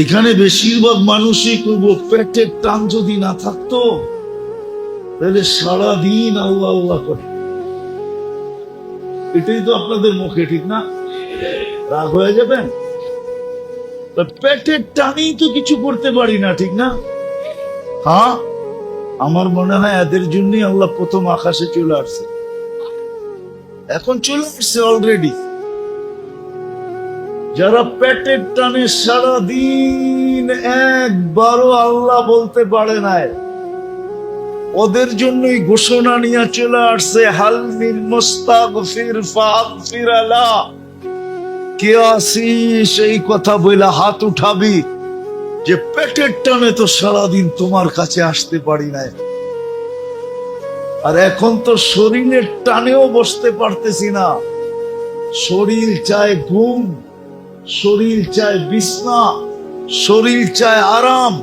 এখানে বেশিরভাগ মানুষই করবো, পেটের টান যদি না থাকতো তাহলে সারাদিন আল্লাহ আল্লাহ করে। এটাই তো আপনাদের মুখে, ঠিক না? রাগ হয়ে যাবেন? পেটের টানেই তো কিছু করতে পারি না, ঠিক না? হ্যাঁ, আমার মনে হয় এদের জন্যই আল্লাহ প্রথম আকাশে চলে আসছে। এখন চলে আসছে অলরেডি। যারা পেটের টানে সারাদিন একবারও আল্লাহ বলতে পারে নাই, ওদের জন্যই ঘোষণা নিয়ে চলে আসছে, হাল মিন মুস্তাগফির ফাগফির লা। কে আসিস এই কথা বইলা হাত উঠাবি যে পেটের টানে তো সারাদিন তোমার কাছে আসতে পারি নাই, আর এখন তো শরীরের টানেও বসতে পারতেছি না। শরীর চায় ঘুম, শরীর চায় বিছনা, শরীর চায় আরাম।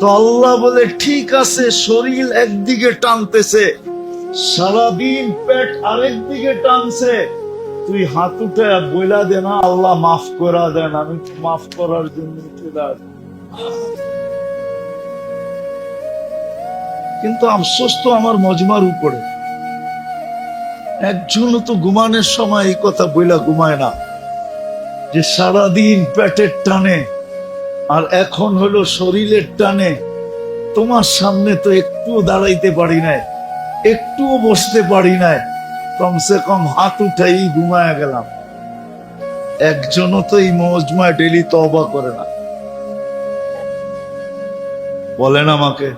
তো আল্লাহ বলে ঠিক আছে, শরীর একদিকে টানতেছে, সারাদিন পেট আরেক দিকে টানছে, তুই হাত উঠে বইলা দে না, আল্লাহ মাফ করা দেন, আমি মাফ করার জন্য চলে আসি। কিন্তু আফসোস তো আমার মজমার উপরে, একজনও তো ঘুমানোর সময় এই কথা বইলা ঘুমায় না যে সারাদিন পেটের টানে আর এখন হলো শরীরের টানে। তোমার সামনে তো একটুও দাঁড়াইতে পারি নাই, একটুও বসতে পারি নাই, কমসে কম হাত উঠাই ঘুমায় গেলাম। একজনও তো এই মজমায় ডেলি তওবা করে না। বলেন আমাকে,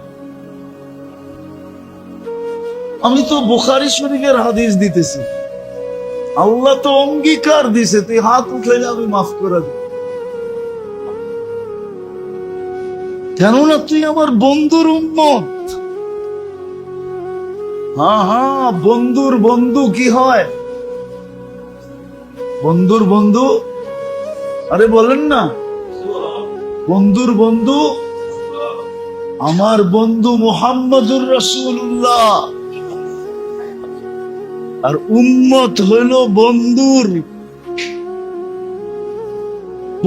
আমি তো বুখারী শরীফের হাদিস দিতেছি, আল্লাহ তো অঙ্গীকার দিছে তুই হাত উঠাইলে আমি মাফ করে দেব। কেননা তুই আমার বন্ধুর উম্মত। হ্যাঁ হ্যাঁ, বন্ধুর বন্ধু কি হয়? বন্ধুর বন্ধু, আরে বলেন না, বন্ধুর বন্ধু আমার বন্ধু মুহাম্মদুর রাসূলুল্লাহ, আর উম্মত হইল বন্ধুর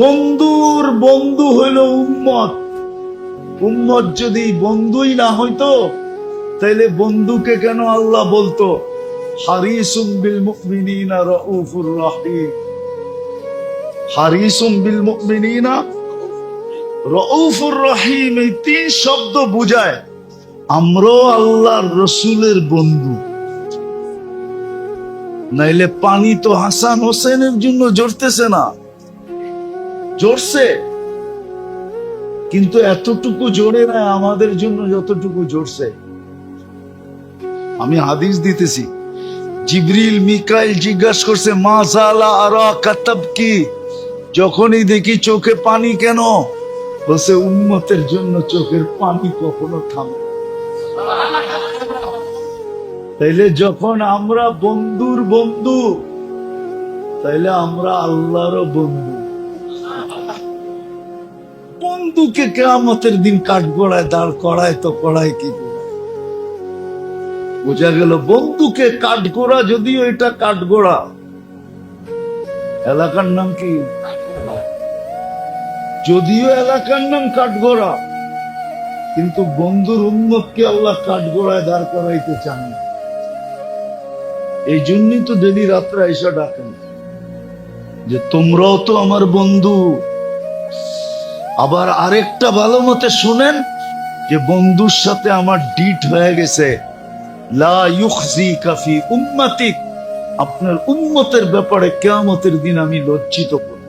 বন্ধুর বন্ধু হইল উম্মত। উম্মত যদি বন্ধুই না হইতো তাইলে বন্ধুকে কেন আল্লাহ বলতো হারিসুম বিল মুমিনিনা রাউফুর রহিম? হারিসুম বিল মুমিনিনা রাউফুর রহিম, এই তিন শব্দ বুঝায় আমরাও আল্লাহর রসুলের বন্ধু। নাইলে পানি তো হাসান হোসেনের জন্য জড়তেছে না, জড়ছে কিন্তু এতটুকু জোরে না আমাদের জন্য যতটুকু জড়ছে। আমি হাদিস দিতেছি, জিবরিল মিকাইল জিজ্ঞাসা করছে মা জালা আরা কাতাব কি, যখনই দেখি চোখে পানি কেন, বলছে উম্মতের জন্য চোখের পানি কখনো থামে। তাইলে যখন আমরা বন্ধুর বন্ধু, তাইলে আমরা আল্লাহরও বন্ধু। বন্ধুকে কিয়ামতের দিন কাঠগড়ায় দাঁড় করায় তো করায় কি করে? বোঝা গেল বন্ধুকে কাঠগড়া, যদিও এটা কাঠগড়া, এলাকার নাম কি, যদিও এলাকার নাম কাঠগড়া, কিন্তু বন্ধুর উম্মতকে আল্লাহ কাঠগড়ায় দাঁড় করাইতে চান না। এই জন্যই তো ডেলি রাত্রে এসে ডাকেন যে তোমরাও তো আমার বন্ধু। আবার আরেকটা ভালো মতে শুনেন যে বন্ধুর সাথে আমার ডিট হয়ে গেছে, লা ইউখজিকা ফি উম্মতিক, আপনার উম্মতের ব্যাপারে কিয়ামতের দিন আমি লজ্জিত করব।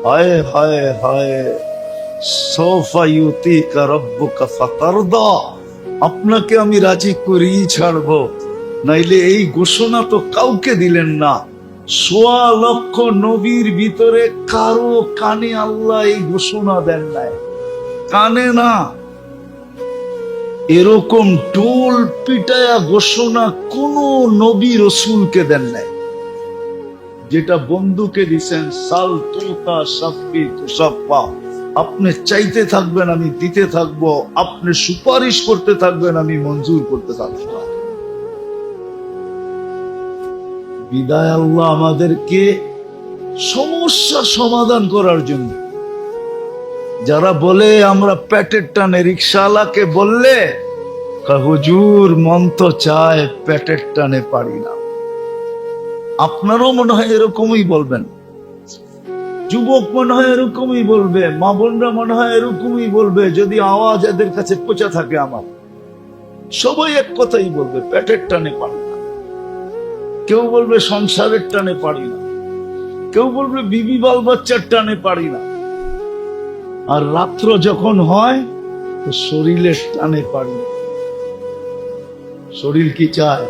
হায় হায় হায়, সৌফা ইউতিকা রাব্বুকা ফাতারদা, আপনাকে আমি রাজি করেই ছাড়বো, নাইলে এই ঘোষণা তো কাউকে দিলেন না। ১৬ লক্ষ নবীর ভিতরে কারো কানে আল্লাহ এই ঘোষণা দেন নাই, কানে না। এরকম টোল পিটায়া ঘোষণা কোন নবী রসুলকে দেন নাই, যেটা বন্ধুকে দিচ্ছেন সাল তুতা সাফি তুসাফা, আপনি চাইতে থাকবেন আমি দিতে থাকবো, আপনি সুপারিশ করতে থাকবেন আমি মঞ্জুর করতে থাকবো। বিদায় আল্লাহ আমাদেরকে সমস্যা সমাধান করার জন্য, যারা বলে আমরা পেটের টানে, রিকশাওয়ালাকে বললে হুজুর মন তো চায় পেটের টানে পারি না। আপনারও মনে হয় এরকমই বলবেন, যুবক মনে হয় এরকমই বলবে, মা বোনরা মনে হয় এরকমই বলবে, যদি আওয়াজ এদের কাছে পৌঁছা থাকে আমার, সবাই এক কথাই বলবে পেটের টানে পারি না। কেউ বলবে সংসারের টানে পারি না, কেউ বলবে বিবি বাল বাচ্চার টানে পারি না, আর রাত্র যখন হয় তো শরীরের টানে পারি না। শরীর কি চায়?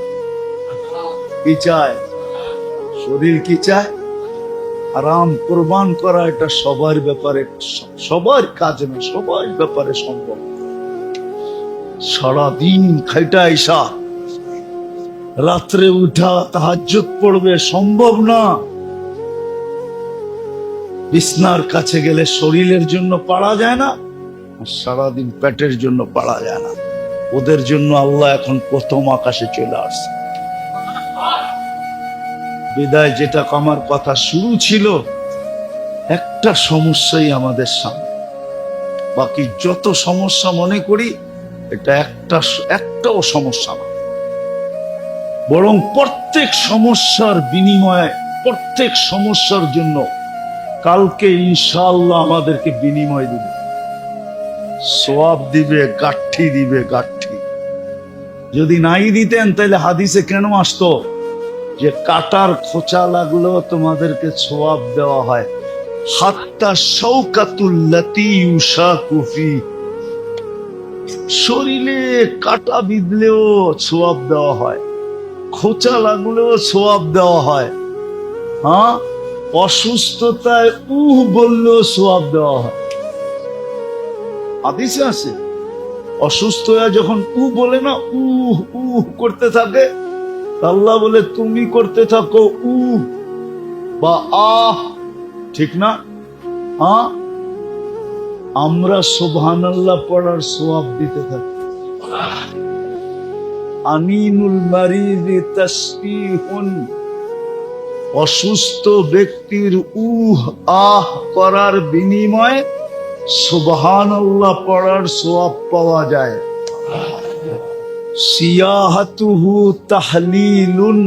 কি চায়? শরীর কি চায়? আরাম কোরবান করা এটা সবার ব্যাপারে, সবার কাজ না, সবার ব্যাপারে সম্ভব। সারাদিন খাইটা আইসা রাত্রে উঠা তাহাজ্জুদ পড়বে, সম্ভব না। বিছনার কাছে গেলে শরীরের জন্য পারা যায় না, আর সারাদিন পেটের জন্য পারা যায় না। ওদের জন্য আল্লাহ এখন প্রথম আকাশে চলে আসছে। বিদায় যেটা আমার কথা শুরু ছিল, একটা সমস্যাই আমাদের সামনে, বাকি যত সমস্যা মনে করি এটা একটাও সমস্যা না, বরং প্রত্যেক সমস্যার বিনিময়ে, প্রত্যেক সমস্যার জন্য কালকে ইনশাআল্লাহ আমাদেরকে বিনিময় দিবে, সওয়াব দিবে, গাঠি দিবে, গাঠি। যদি নাই দিতেন তাহলে হাদিসে কেন আসতো যে কাটার খোঁচা লাগলেও তোমাদেরকে সওয়াব দেওয়া হয়? হাত্তা শাওকাতুল্লাতী ইউশাকু ফি, শরীরে কাটা বিঁধলেও সওয়াব দেওয়া হয়, খোঁচা লাগলেও সওয়াব দেওয়া হয়। হ্যাঁ, অসুস্থতায় বললেও সওয়াব দেওয়া হয়। হাদিসে আছে অসুস্থ হয়ে যখন বলে না করতে থাকে, আল্লাহ বলে তুমি করতে থাকো বা আহ, ঠিক না? হ্যাঁ, আমরা সুবহানাল্লাহ পড়ার সওয়াব দিতে থাকি। আনিনুল মারিদি তাসবিহুন, অসুস্থ ব্যক্তির আহ করার বিনিময়ে সুবহানাল্লাহ পড়ার সওয়াব পাওয়া যায়। সিয়াহাতুহু তাহলিলুন,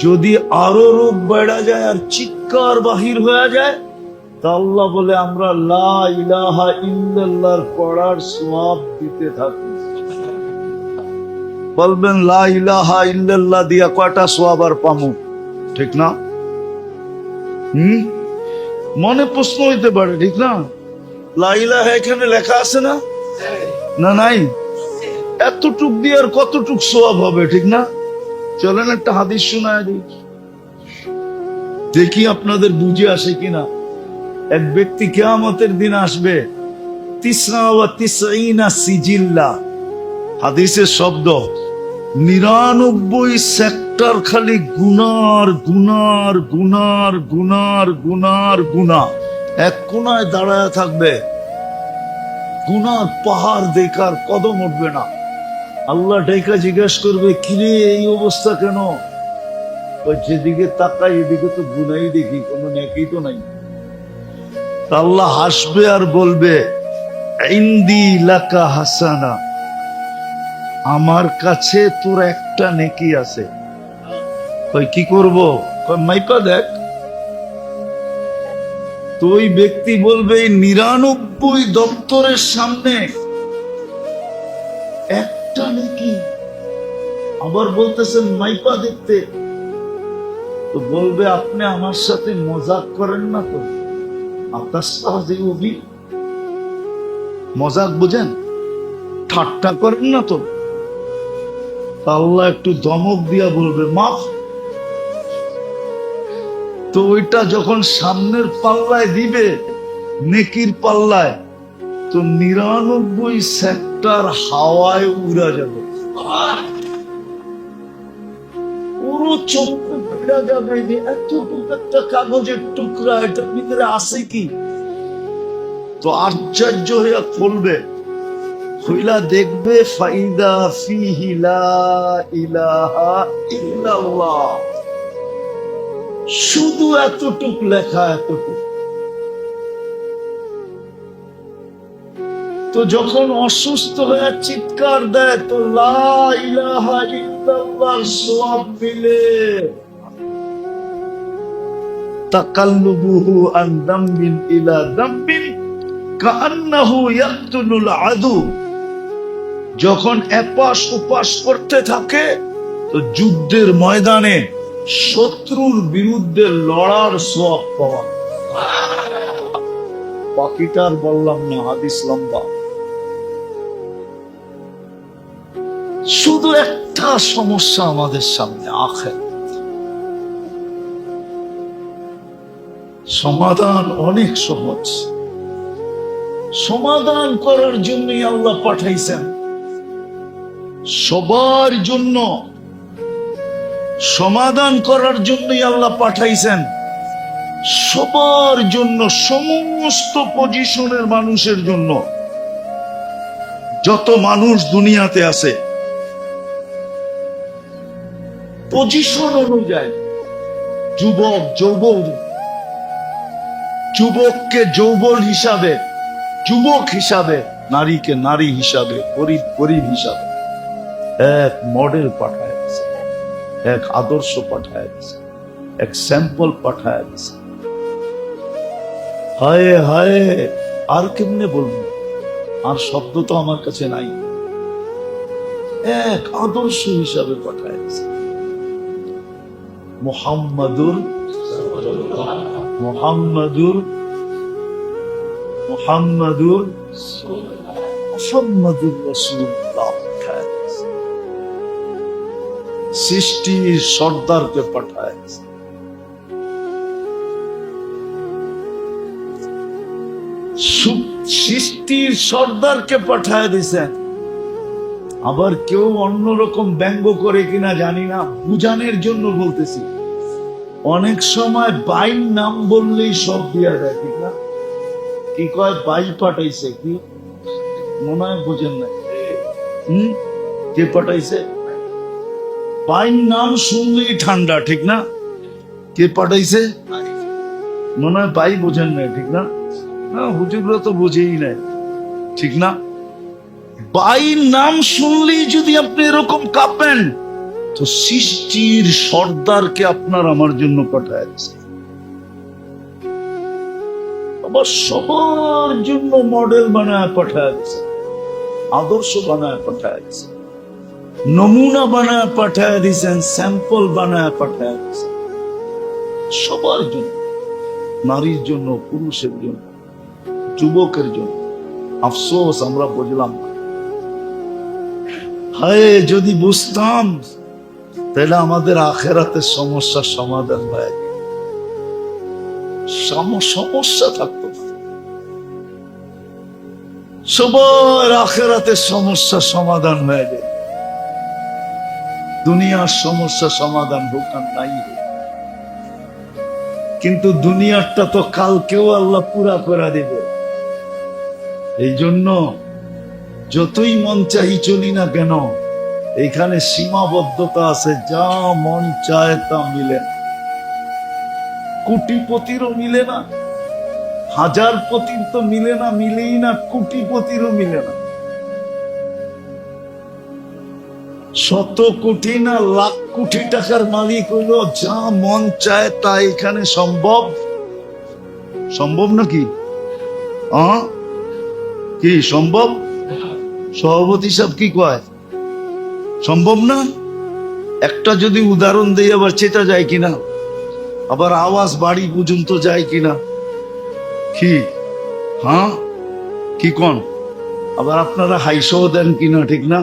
যদি আরো রোগ বেড়া যায় আর চিৎকার বাহির হয়ে যায় তা আল্লাহ বলে আমরা লা ইলাহা ইল্লাল্লাহর পড়ার সওয়াব দিতে থাকি। বলবেন লা ইলাহা ইল্লাল্লাহ দিয়া কয়টা সওয়াব আর পামু? ঠিক না? মনে প্রশ্ন হইতে পারে, ঠিক না? লা ইলাহা এখানে লেখা আছে না? না নাই? এতটুক দিয়ে আর কতটুক সওয়াব হবে, ঠিক না? চলেন একটা হাদিস শোনায় দিই, দেখি আপনাদের বুঝে আসে কিনা। এক ব্যক্তি কিয়ামতের দিন আসবে, 99 সিজিল্লা, হাদিসের শব্দ, 99 সেক্টর খালি গুনার গুনার গুনার গুনার গুনার গুনাহ। এক কোনায় দাঁড়ায় থাকবে, গুনার পাহাড় দেখার কদম উঠবে না। আল্লাহ ডেকা জিজ্ঞেস করবে, কিরে এই অবস্থা কেন? যেদিকে তাকাই এদিকে তো গুনাই দেখি, কোনো নেকি তো নাই। আল্লাহ হাসবে আর বলবে, ইনদি লাকা হাসানা, আমার কাছে তোর একটা নেকি আছে। কই কি করব? মাইপা দেখ। তো ওই ব্যক্তি বলবে 99 দপ্তরের সামনে একটা নেকি, আবার বলতেছেন মাইপা দেখতে। তো বলবে, আপনি আমার সাথে মজাক করেন না তো? আপনার সাথে মজাক বুঝেন, ঠাট্টা করেন না তো? আল্লাহ একটু ধমক দিয়া বলবে মাফ। তো ওইটা যখন সামনের পাল্লায় দিবে, নেকির পাল্লায়, তো 99 সেক্টর হাওয়ায় উড়া যাবে, পুরো চক্ষু ফেরা যাবে যে এতটুকু একটা কাগজের টুকরা, এটার ভিতরে আছে কি? তো আশ্চর্য হইয়া খুলবে, হইলা দেখবে ফাইদা ফিহি লা ইলাহা ইল্লাল্লাহ, শুধু এতটুক লেখা, এতটুক। তো যখন অসুস্থ হয়ে চিৎকার দেয়, তো লা ইলাহা ইল্লাল্লাহর সওয়াব মিলে। তাকাল্লুবুহু আন দামবিন ইলা দামবিন কাআন্নাহু ইয়াকতুলুল আদু, যখন এপাশ ওপাশ করতে থাকে তো যুদ্ধের ময়দানে শত্রুর বিরুদ্ধে লড়ার সওয়াব পাওয়া। বাকিটার বললাম না, হাদিস লম্বা। শুধু একটা সমস্যা আমাদের সামনে, আখিরাত। সমাধান অনেক সহজ, সমাধান করার জন্যই আল্লাহ পাঠাইছেন, সবার জন্য সমাধান করার জন্যই আল্লাহ পাঠাইছেন, সবার জন্য, সমস্ত পজিশনের মানুষের জন্য। যত মানুষ দুনিয়াতে আছে পজিশন অনুযায়ী, যুবক যৌবন, যুবককে যৌবন হিসাবে, যুবক হিসাবে, নারীকে নারী হিসাবে, গরিব গরিব হিসাবে এক মডেল পাঠায় দিছে, এক আদর্শ পাঠায় দিছে, এক স্যাম্পল পাঠায় দিছে। হায় হায়, আর কেমনে বলবো, আর শব্দ তো আমার কাছে নাই। এক আদর্শ হিসাবে পাঠায় দিছে মুহাম্মাদুর মুহাম্মাদুর মুহাম্মাদুর মুহাম্মাদুর রাসূলুল্লাহ পাঠায় দিছে। সৃষ্টির সর্দারকে পাঠায় দিছে। সৃষ্টির সর্দারকে পাঠায় দিছেন। আবার কেউ অন্যরকম ব্যঙ্গ করে কিনা জানি না, বুঝানোর জন্য বলতেছি। অনেক সময় বাইর নাম বললেই সব দিয়া যায়, ঠিক না? কি কয়, বাই পাঠাইছে, কি মনে হয় বোঝেন না? কে পাঠাইছে? বাইর নাম শুনলেই ঠান্ডা, ঠিক না? কে পাঠাইছে? মনে হয় বাই বোঝেন না, ঠিক না? না, হুজুররা তো বুঝেই নাই, ঠিক না? বাইর নাম শুনলেই যদি আপনি এরকম কাঁপেন, তো সৃষ্টির সর্দারকে আপনার আমার জন্য পাঠায় দিয়েছে। আবার সবার জন্য মডেল বানায় পাঠায় দিয়েছে, আদর্শ বানায় পাঠায় দিয়েছে, নমুনা বানায় পাঠায় দিয়েছেন, স্যাম্পল বানায় পাঠায় দিয়েছেন। সবার জন্য, নারীর জন্য, পুরুষের জন্য, যুবকের জন্য। আফসোস আমরা বুঝলাম না। হায়, যদি বুঝতাম তাহলে আমাদের আখেরাতের সমস্যার সমাধান হয়ে যেত, সমস্যা থাকতো না। সবার আখেরাতের সমস্যার সমাধান হয়ে যেত। দুনিয়ার সমস্যা সমাধান দোকান নাই, কিন্তু দুনিয়ারটা তো কালকেও আল্লাহ পুরা করে দেবে। এই জন্য যতই মন চাই চলি না কেন, এখানে সীমাবদ্ধতা আছে। যা মন চায় তা মিলে না। কোটিপতিরও মিলে না, হাজার পতির তো মিলে না, মিলেই না, কোটিপতিরও মিলে না। শত কোটি না লাখ কোটি টাকার মালিক হইল, যা মন চায় তা এখানে সম্ভব? সম্ভব নাকি? কি সম্ভব? সভাপতি সাহেব কি কয়, সম্ভব না? একটা যদি উদাহরণ দেই আবার চেতা যায় কিনা, আবার আওয়াজ বাড়ি পর্যন্ত যায় কিনা, কি কি কোন? আবার আপনারা হাইসও দেন কিনা, ঠিক না?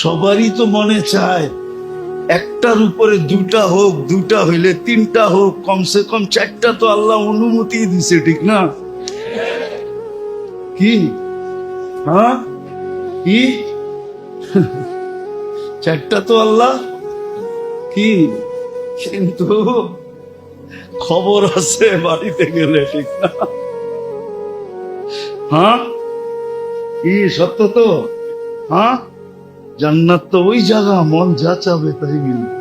সবারই তো মনে চায় একটার উপরে দুটা হোক, দুটা হইলে তিনটা হোক, কমসে কম চারটা তো আল্লাহ অনুমতি দিছে, ঠিক না? কি কি চারটা তো আল্লাহ কি, কিন্তু খবর আছে বাড়িতে গেলে, ঠিক না? কি সত্য তো? জান্নাত তো ওই জায়গা, মন যা চাবে তাই মিলবে।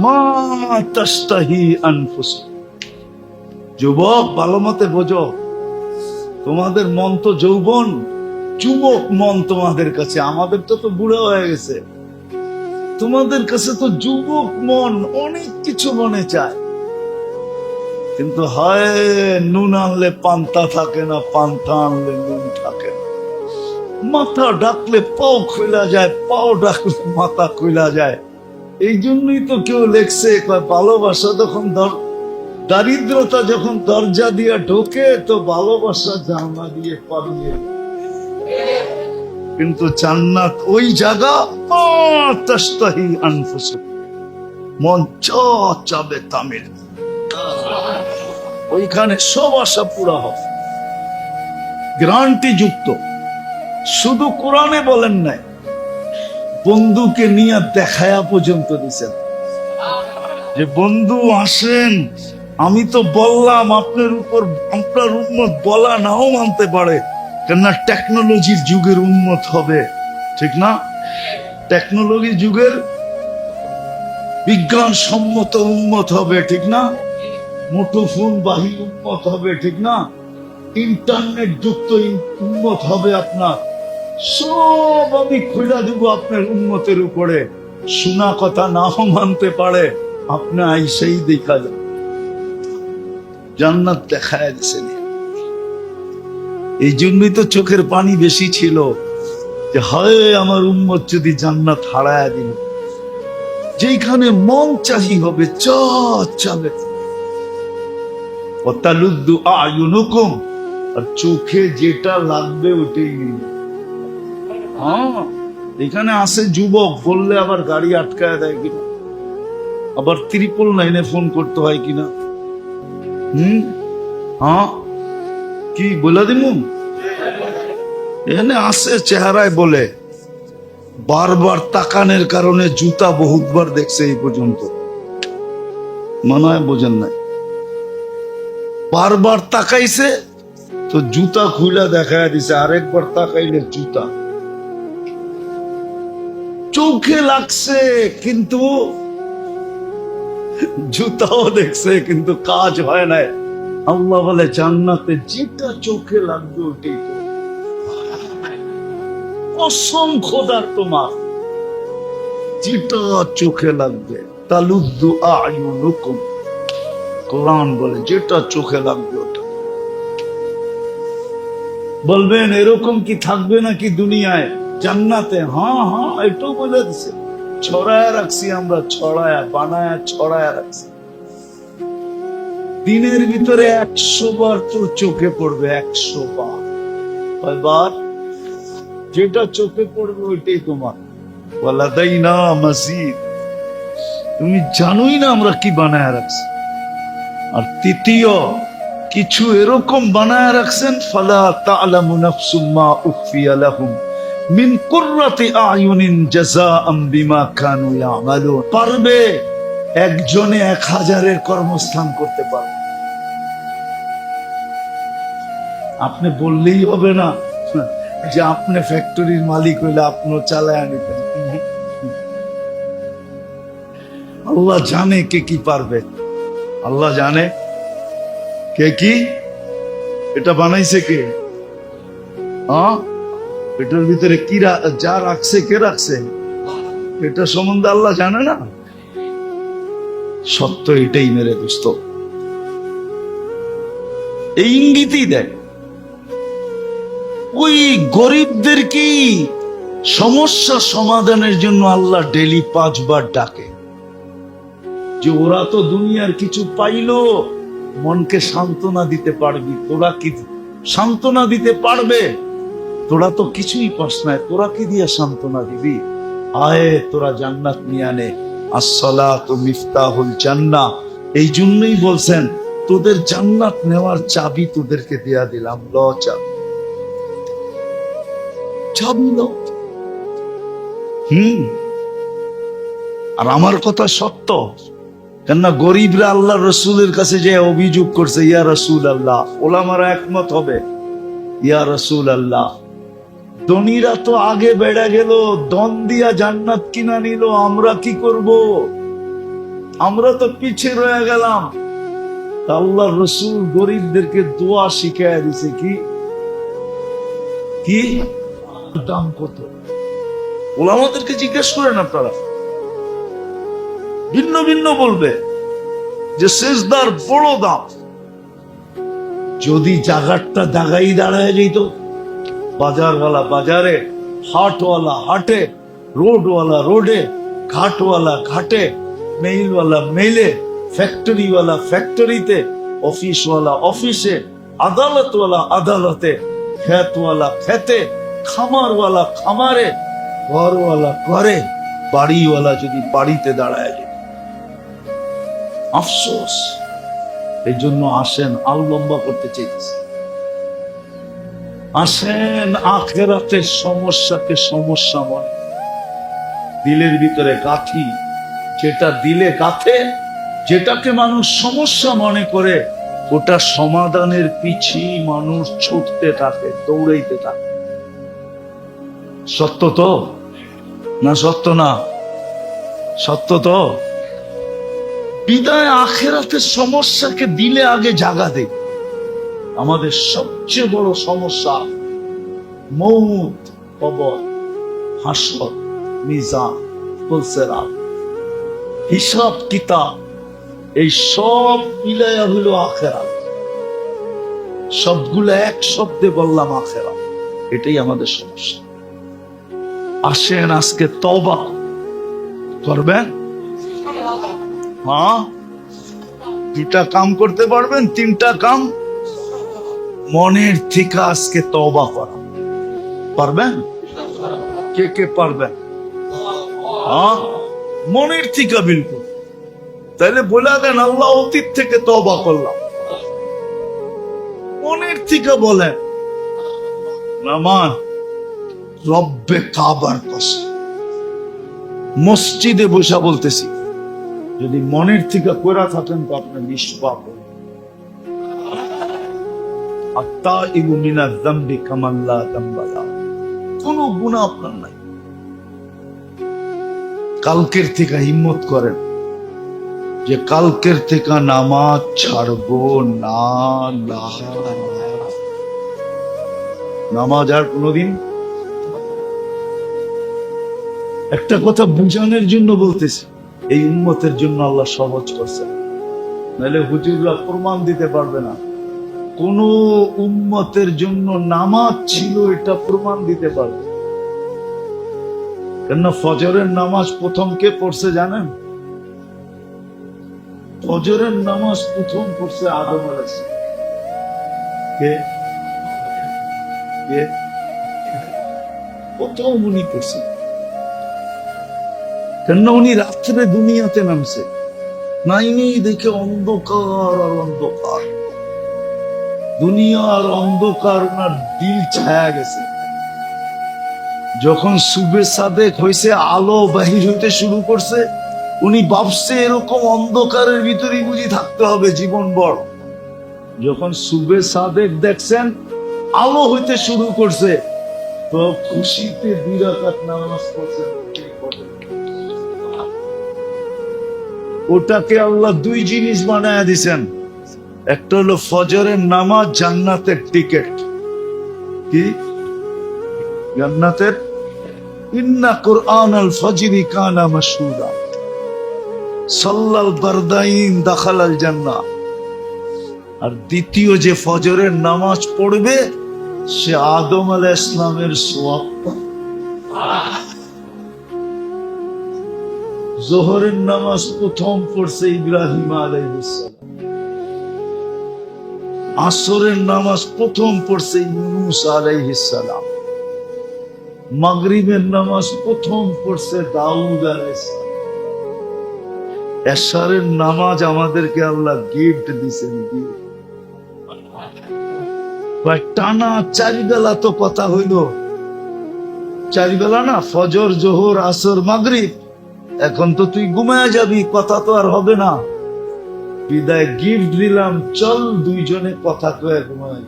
মা তাস্তাহি আনফুসুকুম। যুবক, ভালো মতে বোঝো, তোমাদের মন তো যৌবন, যুবক মন তোমাদের কাছে। আমাদের তো বুড়ো হয়ে গেছে, তোমাদের কাছে তো যুবক মন, অনেক কিছু মনে চায়। কিন্তু হয় নুন আনলে পান্তা থাকে না, পান্তা আনলে নুন থাকে না। মাথা ডাকলে পাও খুলা যায়, পাও ডাকলে মাথা খুলা যায়। এই জন্যই তো কেউ লেখছে, ভালোবাসা যখন দারিদ্রতা যখন দরজা দিয়ে ঢোকে, তো ভালোবাসা জানলা দিয়ে পালিয়ে। কিন্তু জান্নাত ওই জায়গা, তাস্তাহি আনফুসুকুম, মন চাবে তামিল, ওইখানে সব আশা পুরা হবে, গ্যারান্টি যুক্ত। শুধু কোরআনে বলেন নাই, বন্ধুকে নিয়ে দেখায়া পর্যন্ত দিচ্ছেন যে বন্ধু আসেন। আমি তো বললাম আপনার উপর, আপনার উম্মত বলা নাও মানতে পারে, কেননা টেকনোলজির যুগের উন্মত হবে, ঠিক না? টেকনোলজি যুগের বিজ্ঞান সম্মত উন্মত হবে, ঠিক না? মুঠোফোন বাহী উন্মত হবে, ঠিক না? ইন্টারনেট যুক্ত উন্মত হবে আপনার, সব আমি খুলে দিব আপনার উন্মতের উপরে। শোনা কথা নাও মানতে পারে, আপনি আইসেই দেখা যান, জান্নাত দেখায় দিয়েছেন। এই জন্যই তো চোখের পানি বেশি ছিল, যে হয় আমার উম্মত যদি জান্নাত হারায় দিল। যেখানে মন চাহি হবে চাবে, ওয়াতালুদ্দু আয়ুনুকুম, আর চোখে যেটা লাগবে ওটাই নিবে। হ্যাঁ, এখানে আসে যুবক, বললে আবার গাড়ি আটকায় দেয় কিনা, আবার 999 ফোন করতে হয় কিনা। হ্যাঁ, কি বলে দিমু? এখানে আসে চেহারায় বলে, বারবার তাকানের কারণে জুতা বহুতবার দেখছে এই পর্যন্ত, মনে হয় বোঝেন নাই। বারবার তাকাইছে তো জুতা খুলে দেখায় দিছে, আরেকবার তাকাইলে জুতা চোখে লাগছে, কিন্তু জুতাও দেখছে, কিন্তু কাজ হয় নাই। আল্লাহ বলে জান্নাতে যেটা চোখে লাগবে ওটাই তো। কসম খোদার তোমার, যেটা চোখে লাগবে। তালুদ্দু আয়ুনুকুম, কোরআন বলে যেটা চোখে লাগবে ওটা। বলবেন এরকম কি থাকবে নাকি দুনিয়ায় জান্নাতে? হ্যাঁ হ্যাঁ, এটাও বলে দিছে। ছড়ায় রাখছি আমরা, বানায় ছড়ায় রাখছি। দিনের ভিতরে 100 বার তোর চোখে পড়বে, 100 বার। কয়বার? যেটা চোখে পড়বে ওইটাই তোমার। ওয়ালাদাইনা মাজিদ, তুমি জানোই না আমরা কি বানায় রাখছি। আর তৃতীয় কিছু এরকম বানায় রাখছেন, ফালা তা'লামু নাফসুম মা উখফিয়া লাহুম মিন কুররাতি আয়ুনিন জাযাআম বিমা কানু ইয়ামালুন। পারবে একজনে 1000-এর কর্মস্থান করতে পারবে। আপনি বললেই হবে না যে আপনি ফ্যাক্টরির মালিক হইলে আপনিও চালায় আনিতেন। আল্লাহ জানে কে কি পারবে, আল্লাহ জানে কে কি। এটা বানাইছে কে? এটার ভিতরে কি যা রাখছে, কে রাখছে, এটা সম্বন্ধে আল্লাহ জানে না? সত্য এটাই মেরে দোস্ত, এই ইঙ্গিতই দেয়। ওই গরিবদের কি সমস্যা সমাধানের জন্য আল্লাহ ডেলি 5 বার ডাকে, যে ওরা তো দুনিয়ার কিছু পাইলো, মনকে সান্ত্বনা দিতে পারবি, তোরা কি সান্ত্বনা দিতে পারবে? তোরা তো কিছুই পাস না, তোরা কি দিয়ে সান্ত্বনা দিবি? আয় তোরা জান্নাত নিয়ে আনে, আসসালাতু মিফতাহুল জান্নাহ। এই জন্যই বলছেন তোদের জান্নাত নেওয়ার চাবি তোদেরকে দেয়া দিলাম, ল চাবি, চাবি ল। আর আমার কথা সত্য, কেননা গরিবরা আল্লাহ রসুলের কাছে যে অভিযোগ করছে, ইয়া রসুল আল্লাহ, ওলামারা একমত হবে, ইয়া রসুল আল্লাহ, ধনীরা তো আগে বেড়ে গেল, দন দিয়া জান্নাত কিনা নিল, আমরা কি করব? আমরা তো পিছিয়ে রয়ে গেলাম। আল্লাহ রসুল গরিবদেরকে দোয়া শিখাইয়া দিছে, কি কি দাম কত? ওলামাদেরকে জিজ্ঞেস করেন আপনারা, ভিন্ন ভিন্ন বলবে যে সেজদার বড় দাম। যদি জায়গাটা জায়গায় দাঁড়ায় যেত, বাজারওয়ালা বাজারে, হাটওয়ালা হাটে, রোডওয়ালা রোডে, ঘাটওয়ালা ঘাটে, মেইলওয়ালা মেইলে, ফ্যাক্টরিওয়ালা ফ্যাক্টরিতে, অফিসওয়ালা অফিসে, আদালতওয়ালা আদালতে, খেতওয়ালা খেতে, খামারওয়ালা খামারে, ঘরওয়ালা ঘরে, বাড়িওয়ালা যদি বাড়িতে দাঁড়ায় যেত। আফসোস। এই জন্য আসেন, আল লম্বা করতে চাইতেছি, আসেন আখিরাতের সমস্যাকে সমস্যা মনে, দিলের ভিতরে গাঁথি, যেটা দিলে গাঁথে, যেটাকে মানুষ সমস্যা মনে করে, ওটা সমাধানের পিছিয়ে মানুষ ছুটতে থাকে, দৌড়াইতে থাকে। সত্য তো না? সত্য না? সত্য তো। বিদায় আখিরাতের সমস্যাকে দিলে আগে জাগা দে, আমাদের সবচেয়ে বড় সমস্যা মৌত, কবর, হাসর, মিজান, পুলসিরাত, হিসাব কিতাব, এই সব মিলাইয়া হইল আখিরাত। সবগুলো এক শব্দে বললাম আখিরাত। এটাই আমাদের সমস্যা। আসেন আজকে তওবা করবেন। হ্যাঁ, দুটা কাম করতে পারবেন, তিনটা কাম। মনের থেকে আজকে তওবা করা পারবেন? কে কে পারবেন? হ্যাঁ, মনের থেকে বিলকুল। তাইলে বলে দেন, আল্লাহ অতীত থেকে তওবা করলাম। মনের থেকে বলেন, নামান রব্বে কাবার কসম, মসজিদে বসা বলতেছি, যদি মনের থেকে কইরা থাকেন তো আপনার নিষ্পাপ। আত্তাইবু মিনাজ যামবি কামান লা যামবা লাহু, কোনো গুনাহ আপনার নাই। কালকের থেকে হিম্মত করেন যে কালকের থেকে নামাজ ছাড়বো না। নামাজ আর কোনদিন। একটা কথা বুঝানোর জন্য বলতেছি, এই উম্মতের জন্য আল্লাহ সহজ করছেন, নাহলে হুজুররা প্রমাণ দিতে পারবে না কোন উম্মতের জন্য নামাজ ছিল, এটা প্রমাণ দিতে পারবে। কেননা ফজরের নামাজ প্রথম কে পড়ছে জানেন? ফজরের নামাজ প্রথম পড়ছে আদম আলাইহিস সালাম। কে কে প্রথম উনি পড়ছে? কেননা উনি রাত্রে দুনিয়াতে নামছে, নাইনি দেখে অন্ধকার আর অন্ধকার, দুনিয়ার অন্ধকার ওনার দিল ছায়া গেছে। যখন সুবে সাদেক হয়েছে, আলো বাহির হইতে শুরু করছে, উনি ভাবছে এরকম অন্ধকারের ভিতরে বুঝি থাকতে হবে জীবন বড়। যখন সুবে সাদেক দেখছেন আলো হইতে শুরু করছে, তো খুশিতে 2 রাকাত নামাজ পড়ছেন। ওটাকে আল্লাহ 2 জিনিস বানায়া দিছেন। একটা হলো ফজরের নামাজ জান্নাতের টিকিট। কি জান্নাতের? ইন্না কুরআনাল ফজরি কানা মাশহুদা সাল্লাল বারদাইন দাখালাল জান্নাহ। আর দ্বিতীয় যে ফজরের নামাজ পড়বে সে আদম আলাইহিস সালামের সওয়াব পাবে। যোহরের নামাজ প্রথম পড়ছে ইব্রাহিম আলাইহিস সালাম, আসরের নামাজ প্রথম পড়ছে ইউনূস আলাইহিস সালাম, মাগরিবের নামাজ প্রথম পড়ছে দাউদ আলাইহিস সালাম। এশারের নামাজ আমাদেরকে আল্লাহ গিফট দিয়েছেন। টানা 4 বেলা তো কথা হইল, 4 বেলা না, ফজর, জোহর, আসর, মাগরিব। এখন তো তুই ঘুমায় যাবি, কথা তো আর হবে না। বিদায় গিফট দিলাম, চল দুইজনে কথা কয়ে ঘুমাই।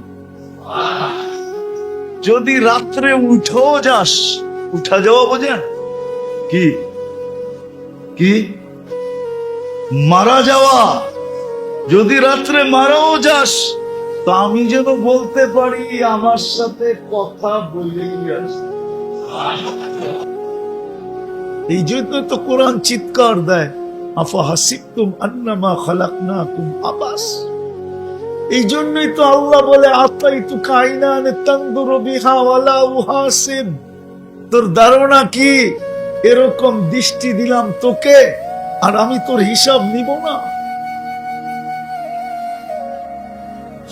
যদি রাত্রে উঠেও যাস, উঠা যাওয়া বোঝেন কি? কি মারা যাওয়া? যদি রাত্রে মারাও যাস, তো আমি যেন বলতে পারি আমার সাথে কথা বলেই আস। এই জন্য তো কোরআন চিৎকার দেয়, আফা হাসিবতুম আন্নামা খালাকনাকুম আবাস। এই জন্যই তো আল্লাহ বলে, আতাইতু কাইনানে তানদুরু বিহা ওয়ালা উহাসিব। তোর ধারণা কি এরকম দৃষ্টি দিলাম তোকে আর আমি তোর হিসাব নিব না?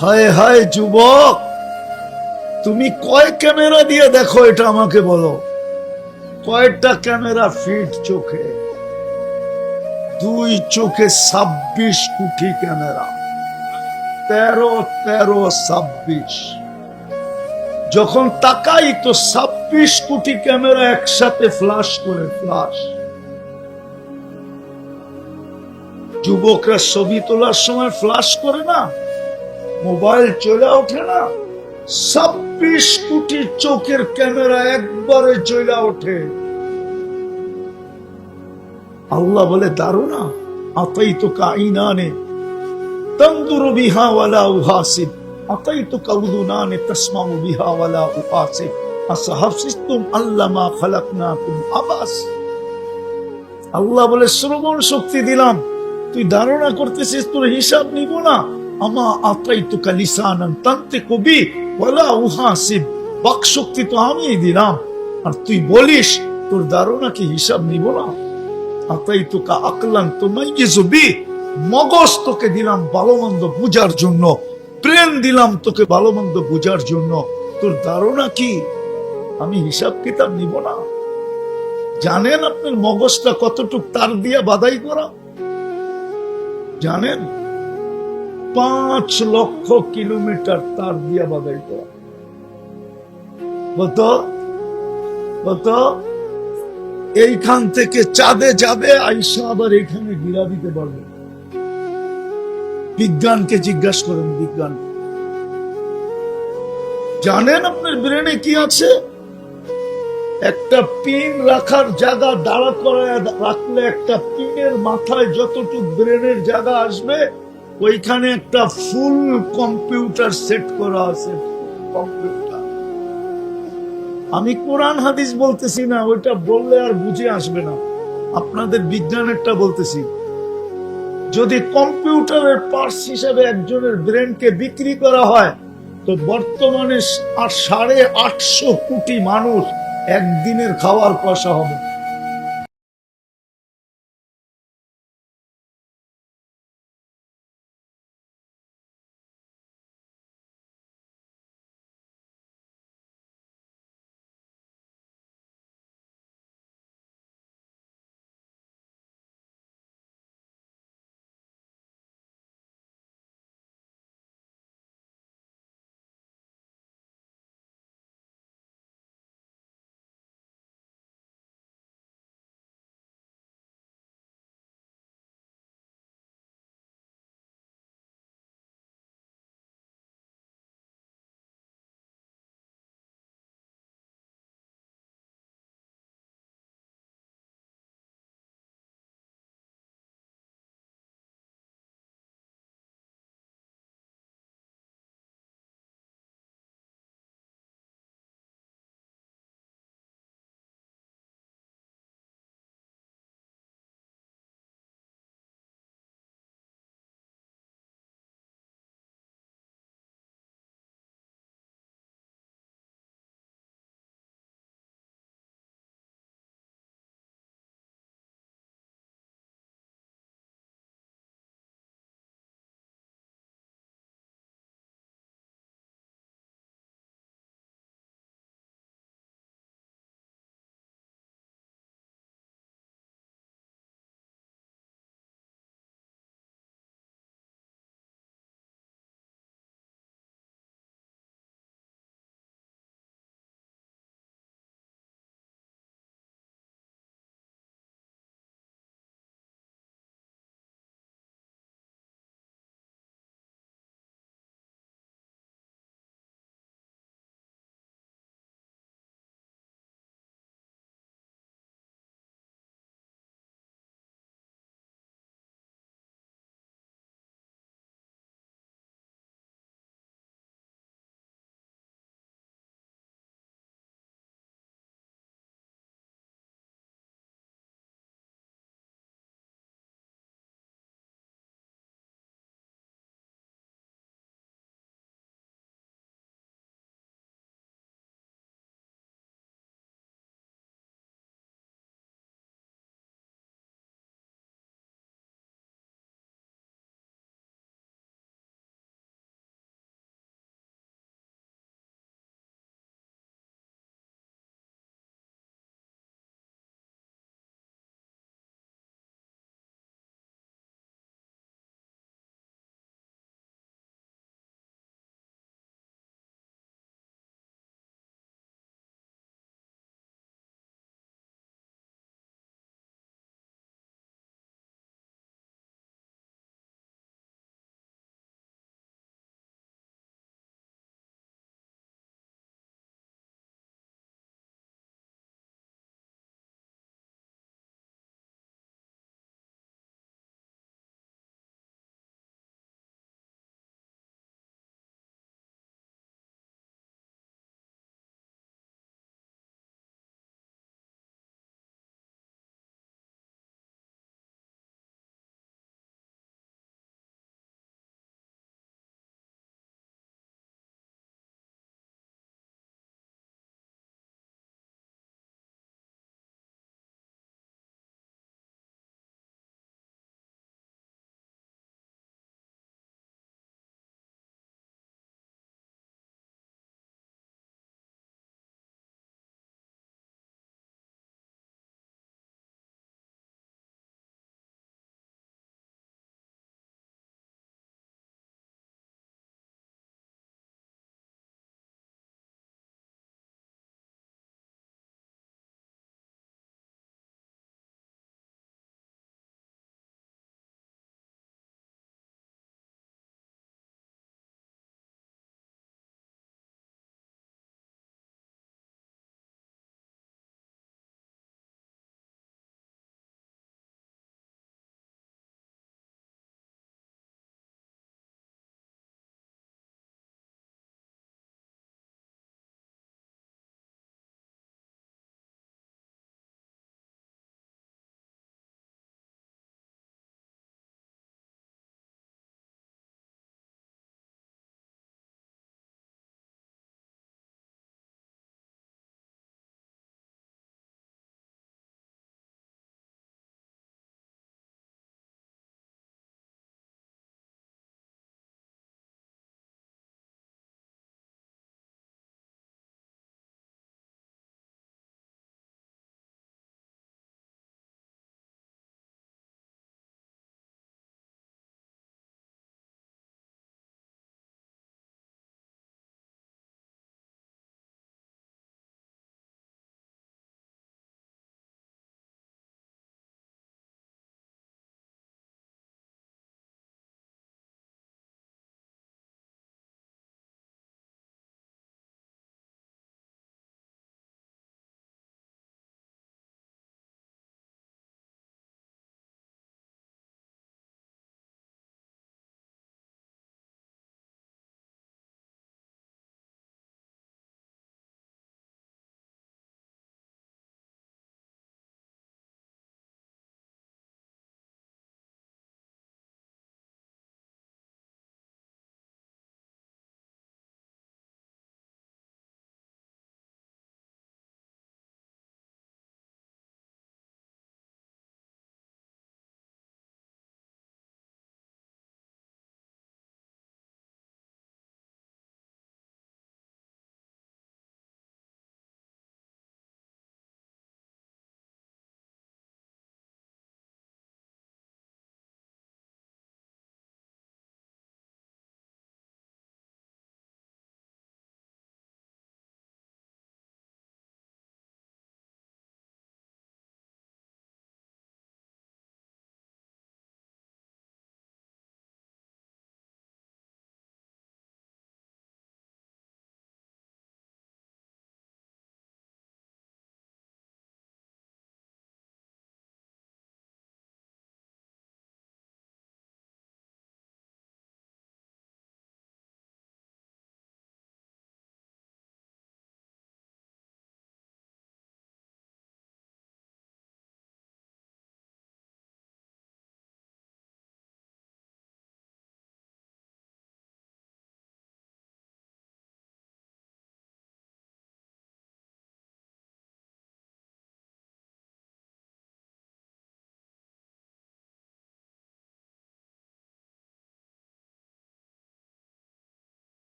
হায় হায় যুবক, তুমি কয় ক্যামেরা দিয়ে দেখো এটা আমাকে বলো। কয়টা ক্যামেরা ফিট চোখে? 2 চোখে 26 কোটি ক্যামেরা, 13 যখন তাকাই তো 26 কোটি ক্যামেরা একসাথে ফ্লাশ করে। ফ্লাশ। যুবকরা ছবি তোলার সময় ফ্লাশ করে না, মোবাইল চলে ওঠে না, 26 কোটি চোখের ক্যামেরা একবারে চলে ওঠে। আল্লাহ বলে, দারুনা আতাইতুকা আইনানে তানদুরু বিহা ওয়ালা উহাসিব আতাইতুকা উযুনান তাসমাউ বিহা ওয়ালা উকাসিব আসহাবতুম আল্লামা খালাকনাকুম আবাস। আল্লাহ বলে শ্রবণ শক্তি দিলাম, তুই ধারণা করতেছিস তোর হিসাব নিব না? আমা আতাইতুকা লিসানান তানতিকু বি ওয়ালা উহাসিব, বাক শক্তি তো আমিই দিলাম, আর তুই বলিস তোর ধারণা কি হিসাব নিব না? আতাইতুকা আকলান তুমাইয়িজু বি, মগজ তোকে দিলাম ভালো মন্দ বুঝার জন্য, ব্রেন দিলাম তোকে ভালো মন্দ বুঝার জন্য, তোর ধারণা কি আমি হিসাব কিতাব নিব না? জানেন আপনার মগজটা কতটুক তার দিয়া বাধাই করা? জানেন 5 লক্ষ কিলোমিটার তার দিয়া বাধাই করা। কত এইখান থেকে চাঁদে যাবে, আইসা আবার এখানে গিরা দিতে পারবে। বিজ্ঞানকে জিজ্ঞাসা করেন, বিজ্ঞান জানেন আপনার ব্রেনে কি আছে? একটা পিন রাখার জায়গা দাঁড়া করে রাখলে একটা পিনের মাথায় যতটুকু ব্রেনের জায়গা আসবে, ওইখানে একটা ফুল কম্পিউটার সেট করা আছে। কম্পিউটার, আমি কোরআন হাদিস বলতেছি না, ওইটা বললে আর বুঝে আসবে না, আপনাদের বিজ্ঞানেরটা বলতেছি। যদি কম্পিউটারের পার্টস হিসেবে একজনের ব্রেনকে বিক্রি করা হয়, তো বর্তমানে 850 কোটি মানুষ একদিনের খাওয়ার পয়সা হবে।